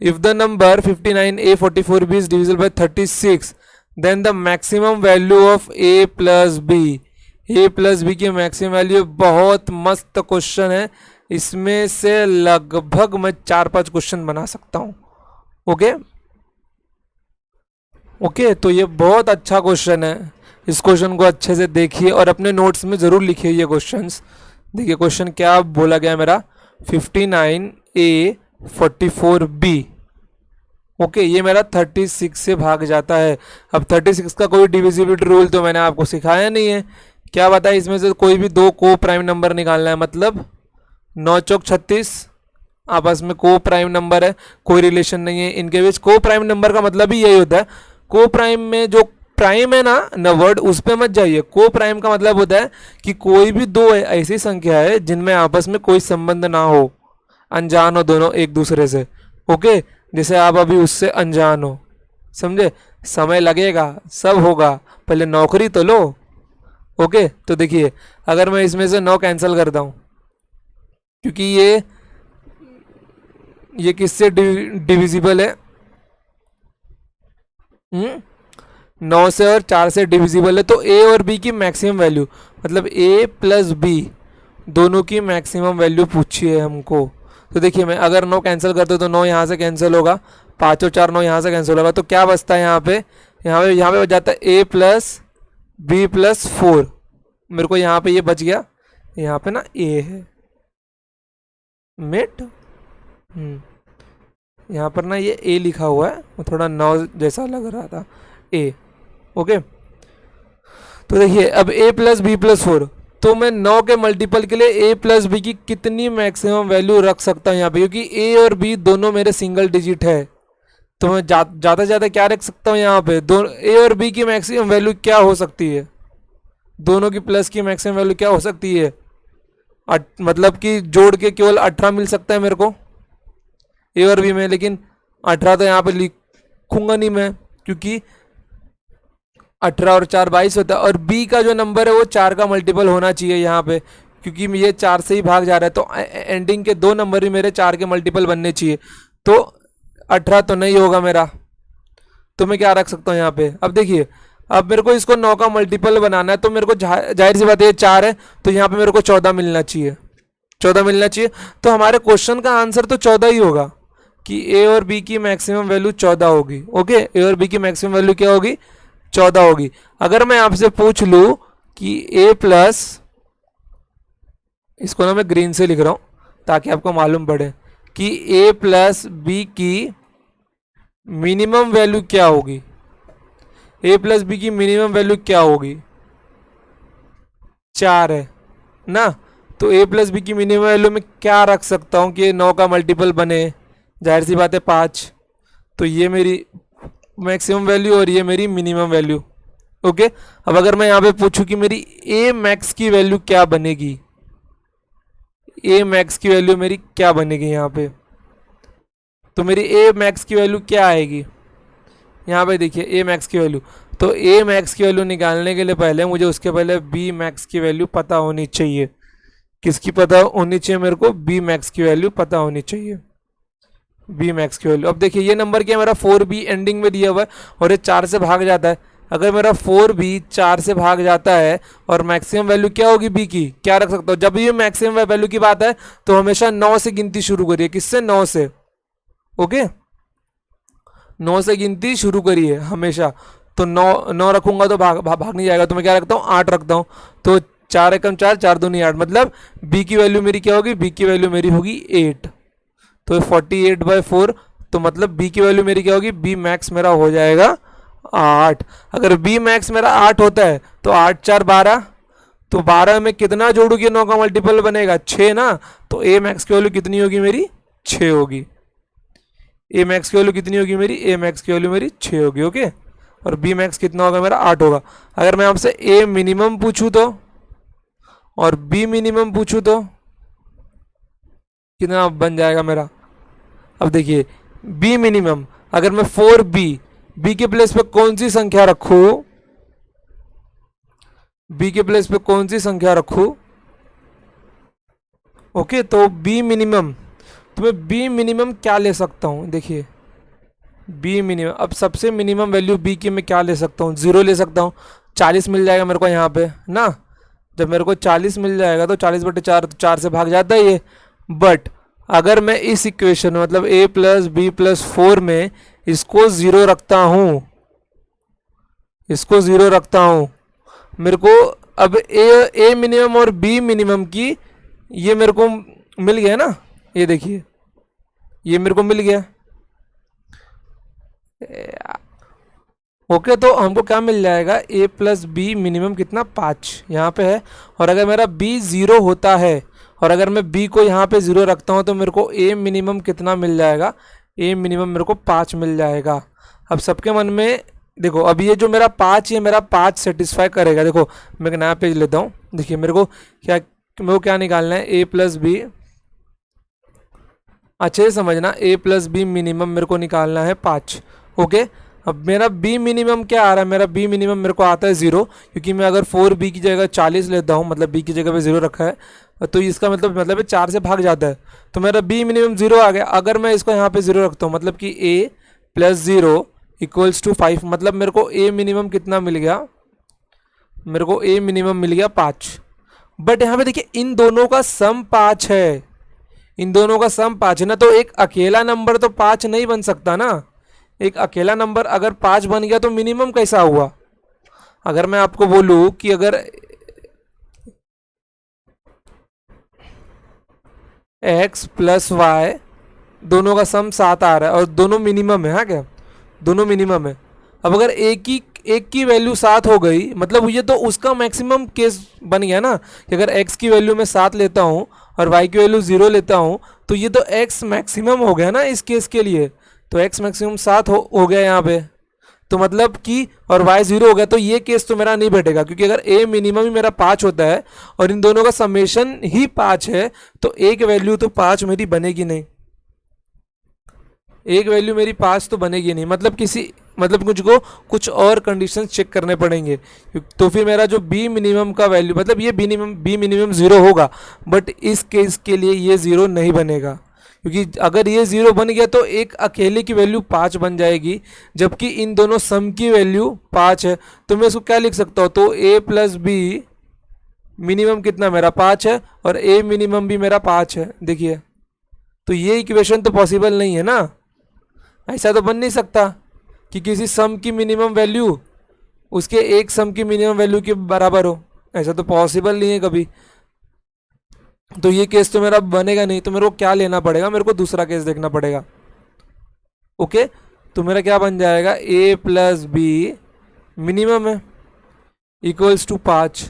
if the number 59a 44b is divisible by 36, then the maximum value of a plus B. a plus B की मैक्सिमम वैल्यू, बहुत मस्त क्वेश्चन है, इसमें से लगभग मैं 4-5 क्वेश्चन बना सकता हूं। ओके ओके, तो ये बहुत अच्छा क्वेश्चन है, इस क्वेश्चन को अच्छे से देखिए और अपने नोट्स में ज़रूर लिखिए ये क्वेश्चंस। देखिए क्वेश्चन क्या बोला गया मेरा, 59a 44b। ओके, ये मेरा 36 से भाग जाता है। अब 36 का कोई डिविजिबिलिटी रूल तो मैंने आपको सिखाया नहीं है। क्या बताया, इसमें से कोई भी दो को प्राइम नंबर निकालना है, मतलब 9 चौक 36 आपस में को प्राइम नंबर है, कोई रिलेशन नहीं है इनके बीच। को प्राइम नंबर का मतलब ही यही होता है, को प्राइम में जो प्राइम है ना वर्ड, उस पर मत जाइए। को प्राइम का मतलब होता है कि कोई भी दो ऐसी संख्या है जिनमें आपस में कोई संबंध ना हो, अनजान हो दोनों एक दूसरे से। ओके, जैसे आप अभी उससे अनजान हो, समझे, समय लगेगा, सब होगा, पहले नौकरी तो लो। ओके, तो देखिए अगर मैं इसमें से 9 कैंसिल करता हूं, क्योंकि ये किससे डिविजिबल है, 9 से और 4 से डिविजिबल है। तो ए और बी की मैक्सिमम वैल्यू, मतलब ए प्लस बी दोनों की मैक्सिमम वैल्यू पूछी है हमको। तो देखिए मैं अगर 9 कैंसिल करता हूँ तो 9 यहाँ से कैंसिल होगा, 5 और 4 9 यहाँ से कैंसिल होगा, तो क्या बचता है यहाँ पे, यहाँ पे बच जाता है ए प्लस बी प्लस 4। मेरे को यहाँ पे ये बच गया, यहाँ पे ना ए है मेट, यहाँ पर ना ये ए लिखा हुआ है, वो थोड़ा 9 जैसा लग रहा था ए। ओके, तो देखिए अब a प्लस बी प्लस 4, तो मैं 9 के मल्टीपल के लिए a प्लस बी की कितनी मैक्सिमम वैल्यू रख सकता हूँ यहाँ पे, क्योंकि a और b दोनों मेरे सिंगल डिजिट है, तो मैं ज़्यादा से ज़्यादा क्या रख सकता हूँ यहाँ पे, a और b की मैक्सिमम वैल्यू क्या हो सकती है, दोनों की प्लस की मैक्सिमम वैल्यू क्या हो सकती है, मतलब कि जोड़ के केवल 18 मिल सकता है मेरे को a और b में, लेकिन 18 तो यहाँ पे लिखूंगा नहीं मैं, क्योंकि 18 और 4 22 होता है, और b का जो नंबर है वो 4 का मल्टीपल होना चाहिए यहाँ पे, क्योंकि ये 4 से ही भाग जा रहा है, तो एंडिंग के 2 नंबर ही मेरे 4 के मल्टीपल बनने चाहिए, तो 18 तो नहीं होगा मेरा। तो मैं क्या रख सकता हूँ यहाँ पे, अब देखिए अब मेरे को इसको 9 का मल्टीपल बनाना है, तो मेरे को जाहिर सी बात है 4 है, तो यहाँ पे मेरे को 14 मिलना चाहिए, 14 मिलना चाहिए। तो हमारे क्वेश्चन का आंसर तो 14 ही होगा, कि ए और बी की मैक्सिमम वैल्यू 14 होगी। ओके, ए और बी की मैक्सिमम वैल्यू क्या होगी, 14 होगी। अगर मैं आपसे पूछ लूं कि a प्लस, इसको ना मैं ग्रीन से लिख रहा हूं ताकि आपको मालूम पड़े, कि ए प्लस बी की मिनिमम वैल्यू क्या होगी। ए प्लस बी की मिनिमम वैल्यू क्या होगी, 4 है ना। तो ए प्लस बी की मिनिमम वैल्यू में क्या रख सकता हूँ कि 9 का मल्टीपल बने, जाहिर सी बात है 5। तो ये मेरी मैक्सिमम वैल्यू और ये मेरी मिनिमम वैल्यू। ओके, अब अगर मैं यहाँ पे पूछूं कि मेरी ए मैक्स की वैल्यू क्या बनेगी, ए मैक्स की वैल्यू मेरी क्या बनेगी यहाँ पे, तो मेरी ए मैक्स की वैल्यू क्या आएगी। यहाँ पे देखिए ए मैक्स की वैल्यू, तो ए मैक्स की वैल्यू निकालने के लिए पहले मुझे उसके पहले बी मैक्स की वैल्यू पता होनी चाहिए। किसकी पता होनी चाहिए मेरे को, बी मैक्स की वैल्यू पता होनी चाहिए। बी मैक्स की वैल्यू, अब देखिए ये नंबर क्या है मेरा 4b एंडिंग में दिया हुआ है और ये 4 से भाग जाता है। अगर मेरा 4b 4 से भाग जाता है और मैक्सिमम वैल्यू क्या होगी बी की, क्या रख सकता हूँ। जब भी मैक्सिमम वैल्यू की बात है तो हमेशा 9 से गिनती शुरू करिए, किससे, 9 से। ओके, 9 से गिनती शुरू करिए हमेशा। तो 9 रखूंगा तो भाग नहीं जाएगा, तो मैं क्या रखता हूँ, 8 रखता हूँ। तो 4 एकम 4, 4 दूनी 8, मतलब बी की वैल्यू मेरी क्या होगी, बी की वैल्यू मेरी होगी 8। तो 48/4, तो मतलब बी की वैल्यू मेरी क्या होगी, बी मैक्स मेरा हो जाएगा 8। अगर बी मैक्स मेरा 8 होता है तो 8 4 12, तो 12 में कितना जोड़ूंगी 9 का मल्टीपल बनेगा 6 ना। तो ए मैक्स की वैल्यू कितनी होगी मेरी, 6 होगी। ए मैक्स की वैल्यू कितनी होगी मेरी, ए मैक्स की वैल्यू मेरी 6 होगी। ओके, और बी मैक्स कितना होगा मेरा, 8 होगा। अगर मैं आपसे ए मिनिमम पूछूं तो और बी मिनिमम पूछूं तो कितना बन जाएगा मेरा। अब देखिए बी मिनिमम, अगर मैं 4b, बी के प्लेस पे कौन सी संख्या रखूं, बी के प्लेस पे कौन सी संख्या रखूं। ओके, तो बी मिनिमम, तो मैं बी मिनिमम क्या ले सकता हूं, देखिए बी मिनिमम, अब सबसे मिनिमम वैल्यू बी की मैं क्या ले सकता हूँ, 0 ले सकता हूँ। 40 मिल जाएगा मेरे को यहाँ पे ना। जब मेरे को 40 मिल जाएगा तो 40/4, तो 4 से भाग जाता है ये। बट अगर मैं इस इक्वेशन में मतलब a प्लस बी प्लस 4 में इसको 0 रखता हूँ, इसको 0 रखता हूँ, मेरे को अब ए मिनिमम और बी मिनिमम की ये मेरे को मिल गया ना। ये देखिए ये मेरे को मिल गया। ओके, तो हमको क्या मिल जाएगा, a प्लस बी मिनिमम कितना, 5 यहाँ पे है। और अगर मेरा b 0 होता है और अगर मैं b को यहाँ पे 0 रखता हूँ तो मेरे को a मिनिमम कितना मिल जाएगा, a मिनिमम मेरे को 5 मिल जाएगा। अब सबके मन में देखो, अब ये जो मेरा 5, ये मेरा 5 सेटिस्फाई करेगा। देखो मैं एक नया पेज लेता हूँ, देखिए मेरे को क्या निकालना है, a प्लस बी, अच्छे से समझना, a प्लस बी मिनिमम मेरे को निकालना है 5। ओके, अब मेरा b मिनिमम क्या आ रहा है, मेरा b मिनिमम मेरे को आता है 0, क्योंकि मैं अगर 4b की जगह 40 लेता हूँ, मतलब b की जगह पे 0 रखा है, तो इसका मतलब 4 से भाग जाता है, तो मेरा b मिनिमम 0 आ गया। अगर मैं इसको यहाँ पे 0 रखता हूँ, मतलब कि a प्लस 0 इक्वल्स टू 5, मतलब मेरे को a मिनिमम कितना मिल गया, मेरे को a मिनिमम मिल गया 5। बट यहाँ पे देखिए इन दोनों का सम 5 है, इन दोनों का सम 5 है ना, तो एक अकेला नंबर तो 5 नहीं बन सकता ना। एक अकेला नंबर अगर 5 बन गया तो मिनिमम कैसा हुआ। अगर मैं आपको बोलूं कि अगर x प्लस वाई दोनों का सम 7 आ रहा है और दोनों मिनिमम है, हाँ क्या, दोनों मिनिमम है। अब अगर एक की वैल्यू 7 हो गई, मतलब ये तो उसका मैक्सिमम केस बन गया ना, कि अगर x की वैल्यू मैं 7 लेता हूँ और y की वैल्यू 0 लेता हूँ, तो ये तो x मैक्सिमम हो गया ना इस केस के लिए। तो x मैक्सिमम 7 हो गया यहाँ पे, तो मतलब कि और y 0 हो गया, तो ये केस तो मेरा नहीं बैठेगा, क्योंकि अगर a मिनिमम ही मेरा 5 होता है और इन दोनों का समेशन ही 5 है, तो एक वैल्यू तो 5 मेरी बनेगी नहीं, एक वैल्यू मेरी 5 तो बनेगी नहीं। मतलब मुझको कुछ और कंडीशंस चेक करने पड़ेंगे, तो फिर मेरा जो b मिनिमम का वैल्यू, मतलब ये b मिनिमम 0 होगा, बट इस केस के लिए ये 0 नहीं बनेगा, क्योंकि अगर ये 0 बन गया तो एक अकेले की वैल्यू 5 बन जाएगी, जबकि इन दोनों सम की वैल्यू 5 है। तो मैं इसको क्या लिख सकता हूँ, तो a प्लस बी मिनिमम कितना मेरा 5 है और a मिनिमम भी मेरा 5 है। देखिए, तो ये इक्वेशन तो पॉसिबल नहीं है ना, ऐसा तो बन नहीं सकता कि किसी सम की मिनिमम वैल्यू उसके एक सम की मिनिमम वैल्यू के बराबर हो, ऐसा तो पॉसिबल नहीं है कभी। तो ये केस तो मेरा बनेगा नहीं, तो मेरे को क्या लेना पड़ेगा, मेरे को दूसरा केस देखना पड़ेगा। ओके, तो मेरा क्या बन जाएगा, ए प्लस बी मिनिमम है इक्वल्स टू 5।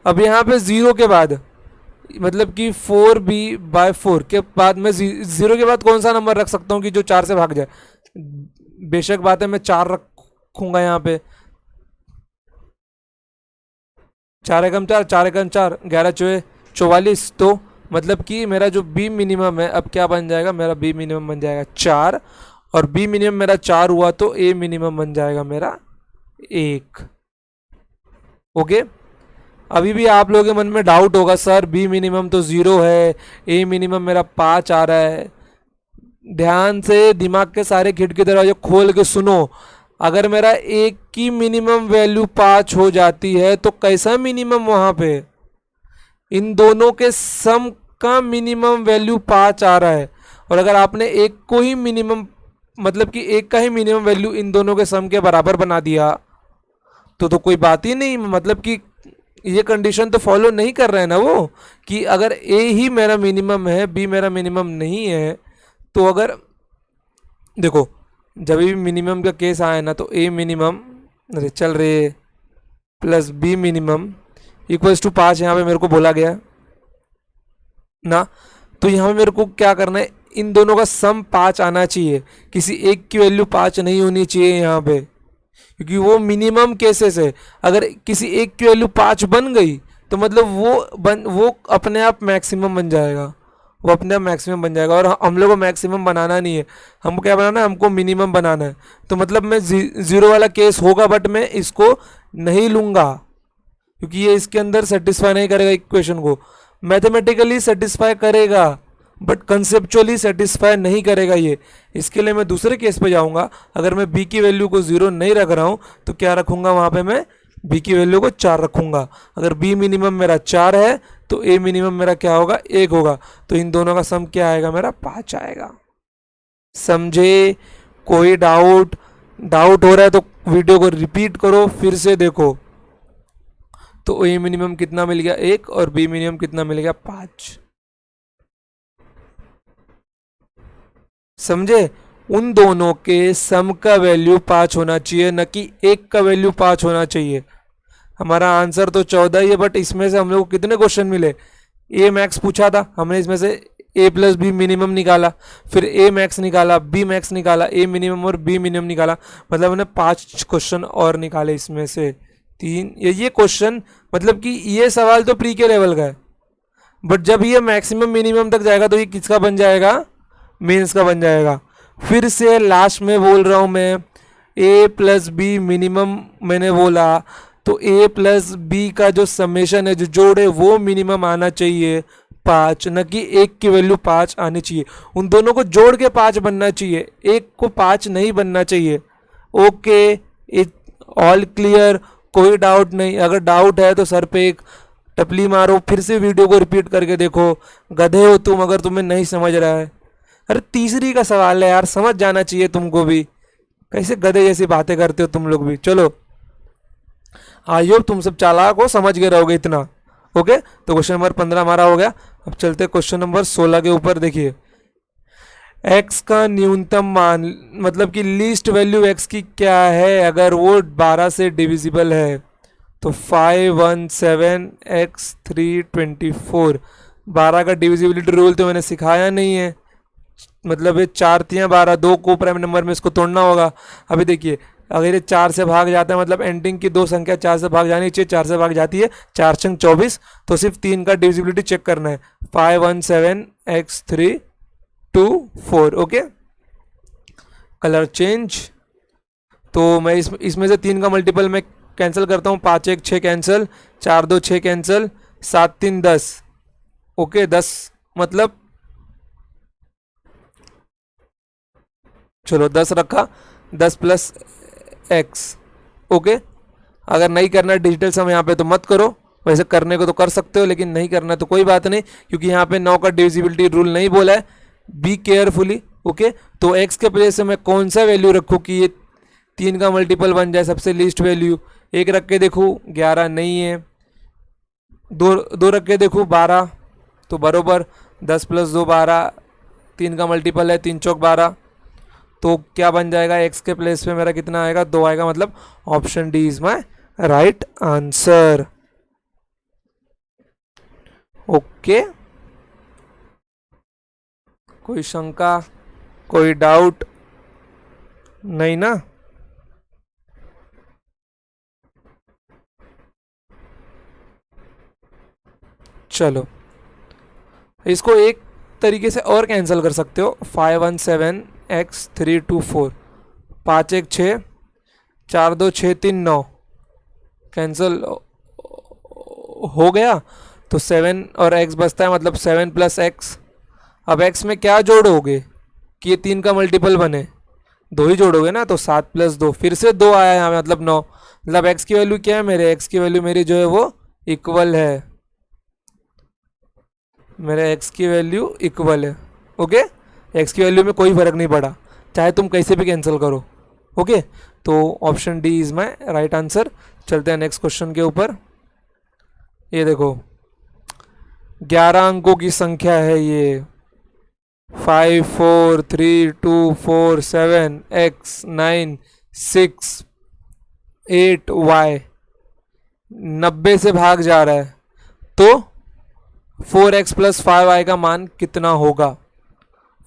अब यहाँ पे जीरो के बाद मतलब कि 4b/4 के बाद मैं जीरो के बाद कौन सा नंबर रख सकता हूँ कि जो 4 से भाग जाए। बेशक बात है, मैं 4 रखूंगा यहाँ पे, 4 एकम 4, 4 एकम 4, 11 चौए 44। तो मतलब कि मेरा जो बी मिनिमम है अब क्या बन जाएगा, मेरा बी मिनिमम बन जाएगा 4, और बी मिनिमम मेरा 4 हुआ तो ए मिनिमम बन जाएगा मेरा 1। ओके, अभी भी आप लोगों के मन में डाउट होगा, सर बी मिनिमम तो 0 है, ए मिनिमम मेरा 5 आ रहा है। ध्यान से दिमाग के सारे खिड़की दरवाजे खोल के सुनो। अगर मेरा ए की मिनिमम वैल्यू 5 हो जाती है तो कैसा मिनिमम वहां पे, इन दोनों के सम का मिनिमम वैल्यू 5 आ रहा है। और अगर आपने एक को ही मिनिमम मतलब कि एक का ही मिनिमम वैल्यू इन दोनों के सम के बराबर बना दिया तो कोई बात ही नहीं, मतलब कि ये कंडीशन तो फॉलो नहीं कर रहे हैं ना वो, कि अगर ए ही मेरा मिनिमम है बी मेरा मिनिमम नहीं है। तो अगर देखो जब भी मिनिमम का केस आया ना तो ए मिनिमम अरे चल रहे plus B minimum equals to 5 यहाँ पे मेरे को बोला गया ना। तो यहाँ पे मेरे को क्या करना है, इन दोनों का सम 5 आना चाहिए, किसी एक की वैल्यू 5 नहीं होनी चाहिए यहाँ पे, क्योंकि वो मिनिमम केसेस है। अगर किसी एक की वैल्यू 5 बन गई तो मतलब वो अपने आप मैक्सिमम बन जाएगा, वो अपने आप मैक्सिमम बन जाएगा। और हम लोग को मैक्सिमम बनाना नहीं है, हमको क्या बनाना है, हमको मिनिमम बनाना है। तो मतलब मैं जीरो वाला केस होगा बट मैं इसको नहीं लूँगा, क्योंकि ये इसके अंदर सेटिस्फाई नहीं करेगा इक्वेशन को। मैथमेटिकली सेटिस्फाई करेगा बट कंसेप्चुअली सेटिस्फाई नहीं करेगा ये। इसके लिए मैं दूसरे केस पे जाऊंगा। अगर मैं बी की वैल्यू को 0 नहीं रख रहा हूँ तो क्या रखूंगा वहाँ पे, मैं बी की वैल्यू को 4 रखूंगा। अगर बी मिनिमम मेरा 4 है तो ए मिनिमम मेरा क्या होगा, 1 होगा। तो इन दोनों का सम क्या आएगा, मेरा 5 आएगा। समझे? कोई डाउट हो रहा है तो वीडियो को रिपीट करो, फिर से देखो। तो ए मिनिमम कितना मिल गया, 1, और बी मिनिमम कितना मिल गया, 5। समझे? उन दोनों के सम का वैल्यू 5 होना चाहिए, न कि एक का वैल्यू 5 होना चाहिए। हमारा आंसर तो 14 ही है, बट इसमें से हम लोग को कितने क्वेश्चन मिले, ए मैक्स पूछा था हमने, इसमें से ए प्लस बी मिनिमम निकाला, फिर ए मैक्स निकाला, बी मैक्स निकाला, ए मिनिमम और बी मिनिमम निकाला। मतलब हमने 5 क्वेश्चन और निकाले, इसमें से 3 ये क्वेश्चन। मतलब कि ये सवाल तो प्री के लेवल का है, बट जब ये मैक्सिमम मिनिमम तक जाएगा तो ये किसका बन जाएगा, मेंस का बन जाएगा। फिर से लास्ट में बोल रहा हूँ मैं, ए प्लस बी मिनिमम मैंने बोला, तो ए प्लस बी का जो समेशन है, जो जोड़ है, वो मिनिमम आना चाहिए 5, न कि एक की वैल्यू 5 आनी चाहिए। उन दोनों को जोड़ के 5 बनना चाहिए, एक को 5 नहीं बनना चाहिए। Okay, it all clear? कोई डाउट नहीं? अगर डाउट है तो सर पे एक टपली मारो, फिर से वीडियो को रिपीट करके देखो। गधे हो तुम अगर तुम्हें नहीं समझ रहा है। अरे तीसरी का सवाल है यार, समझ जाना चाहिए तुमको भी। कैसे गधे जैसी बातें करते हो तुम लोग भी। चलो, आई होप तुम सब चालाक हो, समझ गए रहोगे इतना। ओके, तो क्वेश्चन नंबर 15 हमारा हो गया। अब चलते क्वेश्चन नंबर 16 के ऊपर। देखिए, x का न्यूनतम मान, मतलब कि लीस्ट वैल्यू x की क्या है अगर वो 12 से डिविजिबल है। तो 517 x 324। 12 का डिविजिबिलिटी रूल तो मैंने सिखाया नहीं है, मतलब ये 4 तियाँ 12, 2 को प्राइम नंबर में इसको तोड़ना होगा। अभी देखिए, अगर ये 4 से भाग जाता है, मतलब एंडिंग की 2 संख्या 4 से भाग जानी चाहिए, 4 से भाग जाती है, 4 छंग 24। तो सिर्फ 3 का डिविजिबिलिटी चेक करना है, 517 x 324। Okay, colour change. तो मैं इसमें से 3 का मल्टीपल मैं कैंसिल करता हूँ, 5 1 6 कैंसिल, 4 2 6 कैंसिल, 7 3 10। ओके, 10 मतलब चलो 10 रखा, 10 प्लस एक्स। ओके, अगर नहीं करना है डिजिटल सम यहाँ पे तो मत करो, वैसे करने को तो कर सकते हो, लेकिन नहीं करना तो कोई बात नहीं, क्योंकि यहाँ पे 9 का डिविजिबिलिटी रूल नहीं बोला है। Be carefully. ओके, तो एक्स के प्लेस से मैं कौन सा वैल्यू रखूँ कि ये 3 का मल्टीपल बन जाए, सबसे लीस्ट वैल्यू। 1 रख के देखूँ, 11 नहीं है। 2 रख के देखूँ, 12 तो बरोबर 10 + 2 12, 3 का मल्टीपल है, 3 चौक 12। तो क्या बन जाएगा, एक्स के प्लेस पे मेरा कितना आएगा, 2 आएगा। मतलब option D is my right answer. Okay, कोई शंका, कोई डाउट नहीं ना? चलो, इसको एक तरीके से और कैंसिल कर सकते हो। 517x324, 5 1 6, 4 2 6 3 9, कैंसिल हो गया। तो 7 और x बचता है, मतलब 7 + x। अब x में क्या जोड़ोगे कि ये 3 का मल्टीपल बने, 2 ही जोड़ोगे ना। तो 7 + 2, फिर से 2 आया यहाँ, मतलब 9। मतलब x की वैल्यू क्या है, मेरे x की वैल्यू मेरी जो है वो इक्वल है, मेरे x की वैल्यू इक्वल है। ओके, x की वैल्यू में कोई फर्क नहीं पड़ा, चाहे तुम कैसे भी कैंसिल करो। ओके, तो option D is my right answer. चलते हैं नेक्स्ट क्वेश्चन के ऊपर। ये देखो, 11 अंकों की संख्या है ये। 5 4 3 2 4 7 x 9 6 8 y, 90 से भाग जा रहा है। तो 4x + 5y का मान कितना होगा?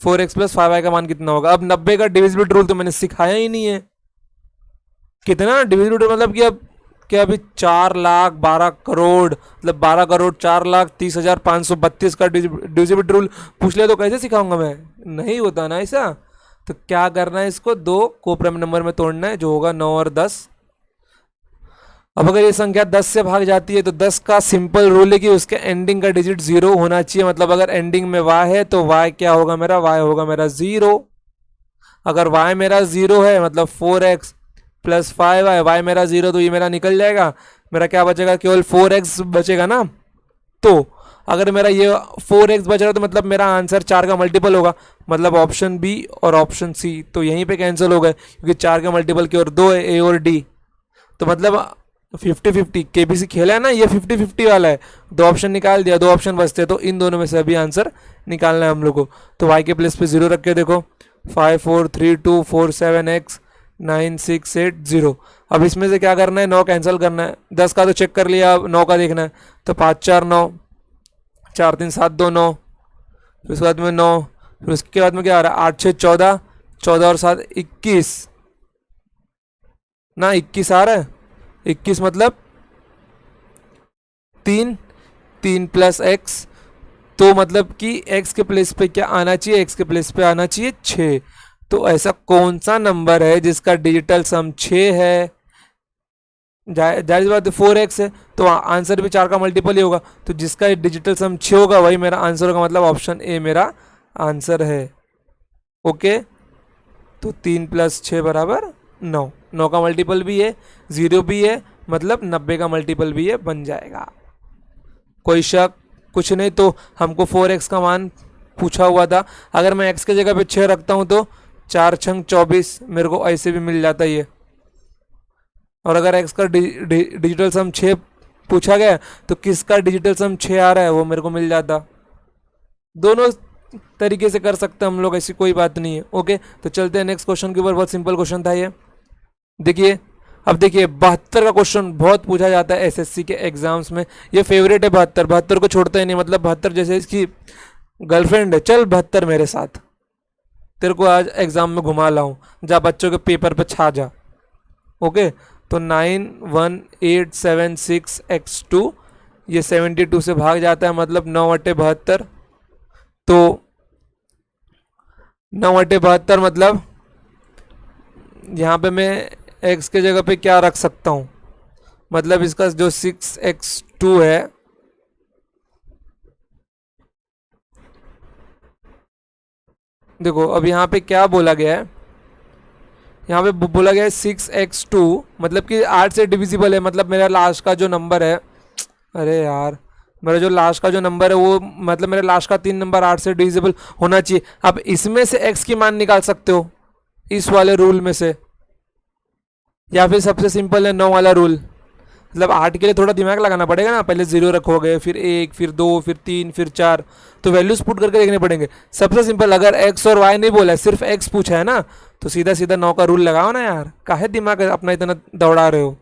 4x + 5y का मान कितना होगा? अब 90 का डिविजिबिलिटी रूल तो मैंने सिखाया ही नहीं है। कितना डिविजिबिलिटी, मतलब कि अब क्या, अभी 4,12,00,000 मतलब 12,04,30,532 का डिविजिबिलिटी रूल पूछ लिया तो कैसे सिखाऊंगा मैं? नहीं होता ना ऐसा। तो क्या करना है, इसको 2 कोप्राइम नंबर में तोड़ना है, जो होगा 9 और 10। अब अगर ये संख्या 10 से भाग जाती है तो 10 का सिंपल रूल है कि उसके एंडिंग का डिजिट 0 होना चाहिए। मतलब अगर एंडिंग में y है तो y क्या होगा मेरा, y होगा मेरा 0। अगर y मेरा 0 है मतलब 4x + 5y, y मेरा 0, तो ये मेरा निकल जाएगा। मेरा क्या बचेगा, केवल 4x बचेगा ना। तो अगर मेरा ये 4x बच रहा है तो मतलब मेरा आंसर 4 का मल्टीपल होगा, मतलब ऑप्शन बी और ऑप्शन सी तो यहीं पे कैंसिल हो गए, क्योंकि 4 का मल्टीपल की ओर 2 है, ए और डी। तो मतलब 50-50 केबीसी खेला है ना, ये 50-50 वाला है। 2 ऑप्शन निकाल दिया, 2 ऑप्शन बचते, तो इन दोनों में से अभी आंसर निकालना है हम लोग को। तो y के प्लेस पे 0 रख के देखो, 5 4 3 2 4 7 x 9 6 8 0। अब इसमें से क्या करना है, 9 कैंसिल करना है। 10 का तो चेक कर लिया, अब 9 का देखना है। तो 5 4 9, 4 3 7 2 9, फिर उसके बाद में 9, फिर उसके बाद में क्या आ रहा है, 8 6 14, 14 और 7 21 ना, 21 आ रहा है। 21 मतलब 3 3 + x, तो मतलब कि x के प्लेस पे क्या आना चाहिए, x के प्लेस पे आना चाहिए 6। तो ऐसा कौन सा नंबर है जिसका डिजिटल सम 6 है? जाहिर सी बात है 4x है, तो आंसर भी 4 का मल्टीपल ही होगा। तो जिसका डिजिटल सम 6 होगा वही मेरा आंसर होगा, मतलब ऑप्शन ए मेरा आंसर है। ओके, तो 3 + 6 = 9। 9 का मल्टीपल भी है, 0 भी है, मतलब 90 का मल्टीपल भी है, बन जाएगा। कोई शक? कुछ नहीं। तो हमको 4x का मान पूछा हुआ था, अगर मैं x की जगह पे 6 रखता हूँ तो 4 छंग 24 मेरे को ऐसे भी मिल जाता है ये। और अगर x का डिजिटल सम 6 पूछा गया तो किसका डिजिटल सम 6 आ रहा है वो मेरे को मिल जाता। दोनों तरीके से कर सकते हैं हम लोग, ऐसी कोई बात नहीं है। ओके, तो चलते हैं नेक्स्ट क्वेश्चन के ऊपर। बहुत सिंपल क्वेश्चन था ये, देखिए। अब देखिए 72 का क्वेश्चन बहुत पूछा जाता है एसएससी के एग्जाम्स में, ये फेवरेट है 72। 72 को छोड़ता ही नहीं, मतलब 72 जैसे इसकी गर्लफ्रेंड है। चल 72 मेरे साथ, तेरे को आज एग्जाम में घुमा लाऊं, जा बच्चों के पेपर पे छा जा। ओके, तो 9 1 8 7 6 x2, ये 72 से भाग जाता है, मतलब 9/72। तो 9/72 मतलब यहाँ पे मैं x के जगह पे क्या रख सकता हूँ, मतलब इसका जो 6x2 है, देखो अब यहाँ पे क्या बोला गया है, यहाँ पे बोला गया है 6x2 मतलब कि 8 से डिविजिबल है। मतलब मेरा लास्ट का जो नंबर है, अरे यार मेरा जो लास्ट का जो नंबर है वो, मतलब मेरे लास्ट का 3 नंबर 8 से डिविजिबल होना चाहिए। अब इसमें से x की मान निकाल सकते हो इस वाले रूल में से, या फिर सबसे सिंपल है 9 वाला रूल। मतलब 8 के लिए थोड़ा दिमाग लगाना पड़ेगा ना, पहले 0 रखोगे, फिर 1, फिर 2, फिर 3, फिर 4, तो वैल्यूज पुट करके देखने पड़ेंगे। सबसे सिंपल, अगर एक्स और वाई नहीं बोला है, सिर्फ एक्स पूछा है ना, तो सीधा सीधा 9 का रूल लगाओ ना यार, काहे दिमाग अपना इतना दौड़ा रहे हो।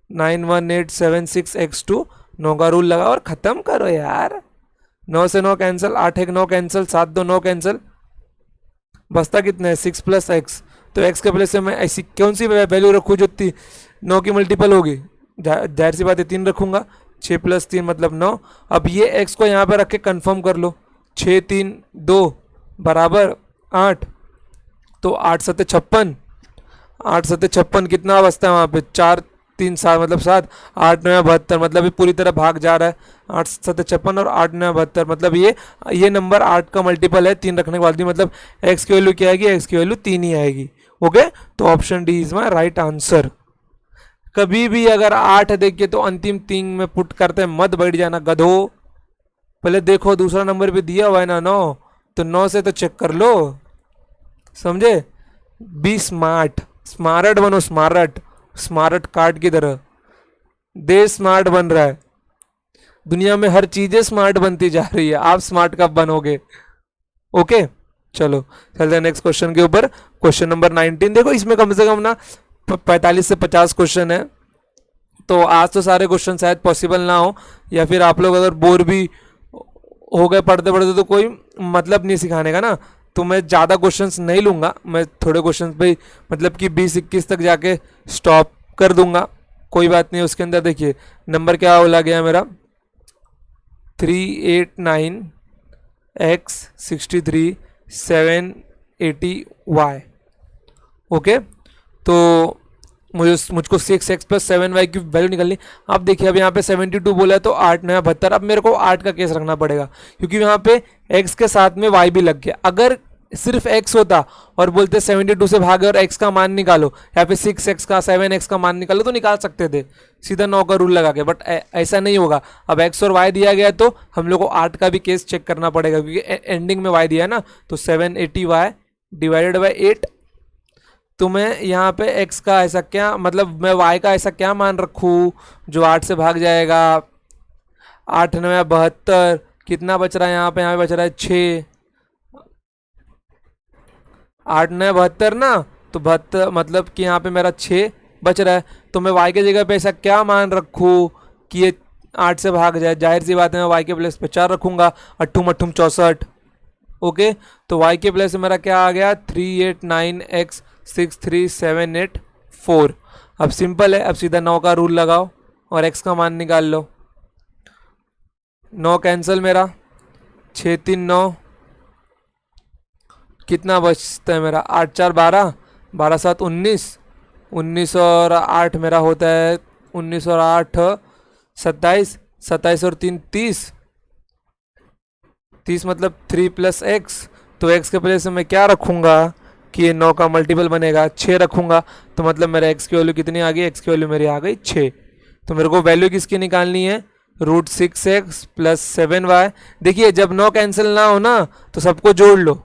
91876x2, 9 का रूल लगाओ और ख़त्म करो यार। 9 से 9 कैंसिल, 8 एक 9 कैंसिल, 7 2 9 कैंसिल, बचता कितना है 6 + x। तो x के प्लेस से मैं ऐसी कौन सी वैल्यू रखूँ जो 9 की मल्टीपल होगी, जाहिर सी बात है 3 रखूँगा। 6 + 3 मतलब 9। अब ये x को यहाँ पे रख के कन्फर्म कर लो, 6 3 2 बराबर 8, तो 8 7 56, 8 7 56 कितना बचता है वहाँ पे, 4 3 7 मतलब 7, 8 9 72 मतलब ये पूरी तरह भाग जा रहा है। 8 7 56 और 8 9 72 मतलब ये नंबर 8 का मल्टीपल है 3 रखने के बाद भी, मतलब x की वैल्यू क्या आएगी, x की वैल्यू 3 ही आएगी। ओके, तो option D is my right answer. कभी भी अगर 8 देखिए तो अंतिम 3 में पुट करते मत बैठ जाना गधो, पहले देखो दूसरा नंबर भी दिया हुआ है ना 9, तो 9 से तो चेक कर लो, समझे। बी स्मार्ट, स्मार्ट बनो, स्मार्ट, स्मार्ट कार्ड की तरह देश स्मार्ट बन रहा है, दुनिया में हर चीजें स्मार्ट बनती जा रही है, आप स्मार्ट कब बनोगे। ओके, चलो चलते हैं नेक्स्ट क्वेश्चन के ऊपर। क्वेश्चन नंबर 19, देखो इसमें कम से कम ना 45 से 50 क्वेश्चन है, तो आज तो सारे क्वेश्चन शायद पॉसिबल ना हो, या फिर आप लोग अगर बोर भी हो गए पढ़ते पढ़ते तो कोई मतलब नहीं सिखाने का ना, तो मैं ज़्यादा क्वेश्चंस नहीं लूँगा, मैं थोड़े क्वेश्चंस पे मतलब कि 20-21 तक जाके स्टॉप कर दूंगा, कोई बात नहीं। उसके अंदर देखिए नंबर क्या बोला गया मेरा, 389x63 780y। ओके, तो मुझको 6x + 7y की वैल्यू निकलनी। अब देखिए अब यहाँ पे 72 बोला है तो 8 9 72, अब मेरे को 8 का केस रखना पड़ेगा, क्योंकि यहाँ पे x के साथ में y भी लग गया। अगर सिर्फ x होता और बोलते 72 से भागे और x का मान निकालो, या फिर 6x का 7x का मान निकालो, तो निकाल सकते थे सीधा 9 का रूल लगा के, बट ऐसा नहीं होगा। अब x और y दिया गया तो हम लोग को 8 का भी केस चेक करना पड़ेगा, क्योंकि एंडिंग में y दिया है ना, तो 780y डिवाइडेड बाई 8। तो मैं यहाँ पे x का ऐसा क्या मतलब मैं y का ऐसा क्या मान रखूँ जो 8 से भाग जाएगा। 8 9 72, कितना बच रहा है यहाँ पे बच रहा है 6। 8 9 72 ना, तो 72 मतलब कि यहाँ पे मेरा 6 बच रहा है, तो मैं y के जगह पे ऐसा क्या मान रखूँ कि ये 8 से भाग जाए। जाहिर सी बात है मैं y के प्लेस पे 4 रखूँगा, 8 8 64। ओके, तो y के प्लेस मेरा क्या आ गया 389x63784। अब सिंपल है, अब सीधा 9 का रूल लगाओ और x का मान निकाल लो। 9 कैंसिल मेरा, 6 3 9, कितना बचता है मेरा 8 4 12, 12 7 19, 19 और 8 मेरा होता है 19 और 8 27, 27 और 3 30, 30 मतलब 3 + x। तो x के प्लेस में मैं क्या रखूँगा कि ये 9 का मल्टीपल बनेगा, 6 रखूँगा, तो मतलब मेरा x की वैल्यू कितनी आ गई, x की वैल्यू मेरी आ गई 6। तो मेरे को वैल्यू किसकी निकालनी है, √6x + 7y। देखिए जब 9 कैंसिल ना हो ना तो सबको जोड़ लो,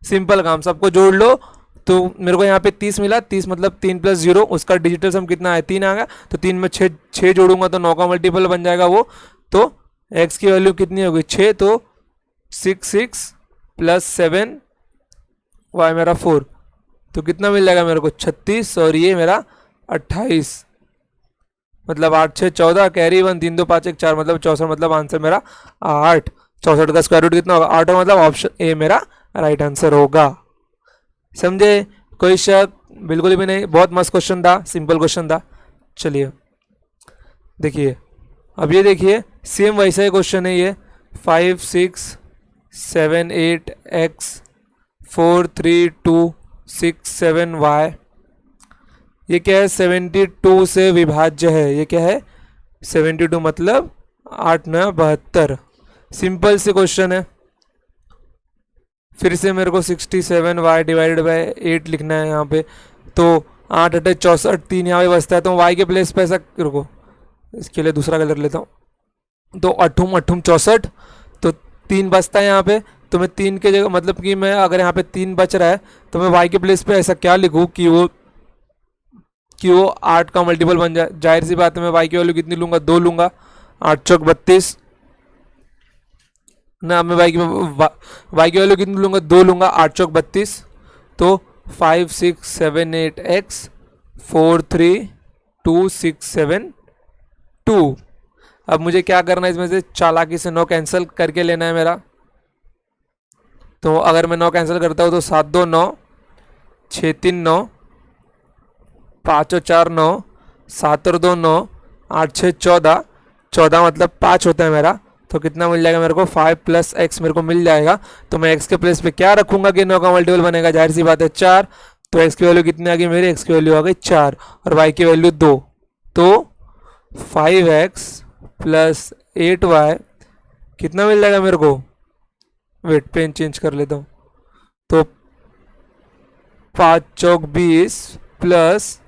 सिंपल काम, सबको जोड़ लो। तो मेरे को यहाँ पे 30 मिला, 30 मतलब 3 + 0, उसका डिजिटल सम कितना है 3 आ गया, तो 3 में 6 जोड़ूंगा तो 9 का मल्टीपल बन जाएगा वो। तो x की वैल्यू कितनी होगी 6, तो 6 + 7 y मेरा 4, तो कितना मिल जाएगा मेरे को 36, और ये मेरा 28, मतलब 8 6 14, कैरी 1 3 2 5 1 4 मतलब 64, मतलब आंसर मेरा 8। 64 का स्क्वायर रूट कितना होगा 8, मतलब ऑप्शन ए मेरा राइट आंसर होगा। समझे, कोई शक बिल्कुल भी नहीं, बहुत मस्त क्वेश्चन था, सिंपल क्वेश्चन था। चलिए देखिए, अब ये देखिए सेम वैसा ही क्वेश्चन है ये, 5 6 7 8 x 4 3 2 6 7 y। ये क्या है 72 से विभाज्य है, ये क्या है 72 मतलब 8 9 72। सिंपल से क्वेश्चन है। फिर से मेरे को 67y डिवाइडेड बाई 8 लिखना है यहाँ पे, तो 8 8 64, 3 यहाँ पे बचता है, तो y के प्लेस पे ऐसा रुको, इसके लिए दूसरा कलर लेता हूँ, तो 8 8 64, तो 3 बचता है यहाँ पे, तो मैं 3 के जगह मतलब कि मैं अगर यहाँ पे 3 बच रहा है तो मैं y के प्लेस पे ऐसा क्या लिखूँ कि वो कि वो 8 का मल्टीपल बन जाए। जाहिर सी बात है मैं y की वैल्यू कितनी लूँगा, 2 लूँगा। 8 चौक 32 ना, मैं y की वैल्यू कितनी लूँगा, 2 लूँगा। 8 चौक 32, तो 5 6 7 8 x 4 3 2 6 7 2। अब मुझे क्या करना है, इसमें से चालाकी से 9 कैंसिल करके लेना है मेरा। तो अगर मैं 9 कैंसिल करता हूँ तो 7 2 9, 6 3 9, 5 और 4 9, 7 और 2 9, 8 6 14, 14 मतलब 5 होता है मेरा। तो कितना मिल जाएगा मेरे को, 5 प्लस एक्स मेरे को मिल जाएगा। तो मैं एक्स के प्लेस पे क्या रखूंगा कि 9 का मल्टीपल बनेगा, जाहिर सी बात है 4। तो एक्स की वैल्यू कितनी आ गई मेरी, एक्स की वैल्यू आ गई 4 और वाई की वैल्यू 2। तो 5x प्लस 8y कितना मिल जाएगा मेरे को, वेट पेन चेंज कर लेता हूँ। तो 5 चौक 20 प्लस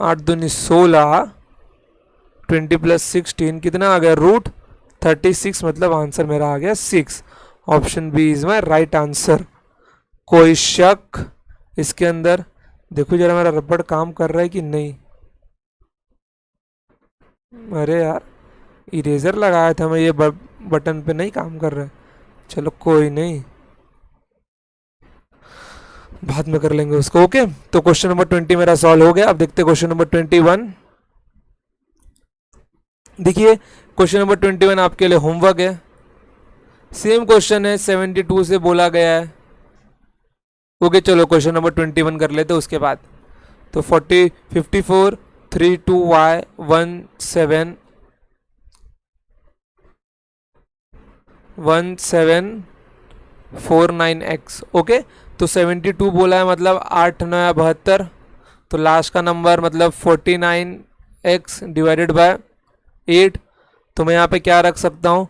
8 दूनी 16, 20 प्लस 16 कितना आ गया, रूट 36। मतलब आंसर मेरा आ गया 6। Option B is my right answer. कोई शक इसके अंदर? देखो जरा मेरा रबड़ काम कर रहा है कि नहीं। अरे यार, इरेजर लगाया था मैं, ये बटन पे नहीं काम कर रहा है। चलो कोई नहीं, बाद में कर लेंगे उसको। ओके, तो क्वेश्चन नंबर 20 मेरा सॉल्व हो गया। अब देखते हैं क्वेश्चन नंबर 21। देखिए क्वेश्चन नंबर 21 आपके लिए होमवर्क है। सेम क्वेश्चन है, 72 से बोला गया है। ओके चलो क्वेश्चन नंबर 21 कर लेते हैं उसके बाद। तो 54 32y 17 1749x। ओके, तो 72 बोला है मतलब 8 9 72, तो लास्ट का नंबर मतलब 49x डिवाइडेड बाय 8। तो मैं यहाँ पे क्या रख सकता हूँ,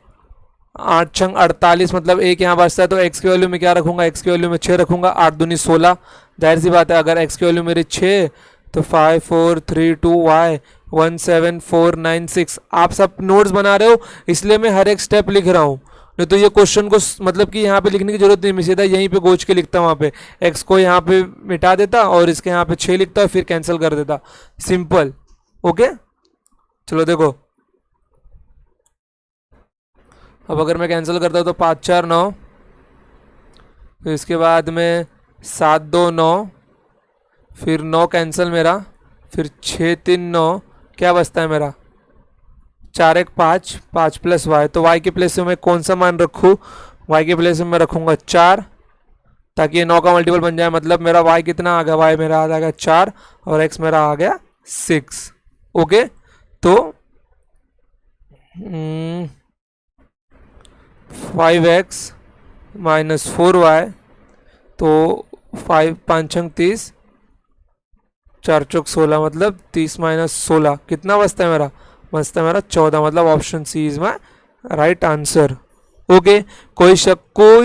8 छंग 48 मतलब एक यहाँ बचता है। तो x की वैल्यू में क्या रखूंगा, x की वैल्यू में 6 रखूंगा। 8 दूनी 16, जाहिर सी बात है अगर x की वैल्यू मेरी 6, तो 5432y 17496। आप सब नोट्स बना रहे हो इसलिए मैं हर एक स्टेप लिख रहा हूँ, नहीं तो ये क्वेश्चन को मतलब कि यहाँ पे लिखने की जरूरत नहीं, मैं सीधा यहीं पे गोच के लिखता हूँ। वहाँ पे x को यहाँ पे मिटा देता और इसके यहाँ पे 6 लिखता और फिर कैंसिल कर देता, सिंपल। ओके चलो देखो, अब अगर मैं कैंसिल करता हूँ तो 5 4 9, फिर इसके बाद में 7 2 9, फिर 9 कैंसिल मेरा, फिर 6 3 9, क्या बचता है मेरा, 4 1 5, 5 प्लस वाई। तो वाई के प्लेस में मैं कौन सा मान रखूँ, वाई के प्लेस में मैं रखूँगा 4, ताकि ये 9 का मल्टीपल बन जाए। मतलब मेरा वाई कितना आ गया, वाई मेरा आ जाएगा 4 और एक्स मेरा आ गया 6। ओके, तो 5x माइनस 4y, तो 5 5 छंग 30, 4 चौक 16 मतलब 30 माइनस 16 कितना बचता है मेरा, बचता है मेरा 14। मतलब option C is my right answer. Okay, कोई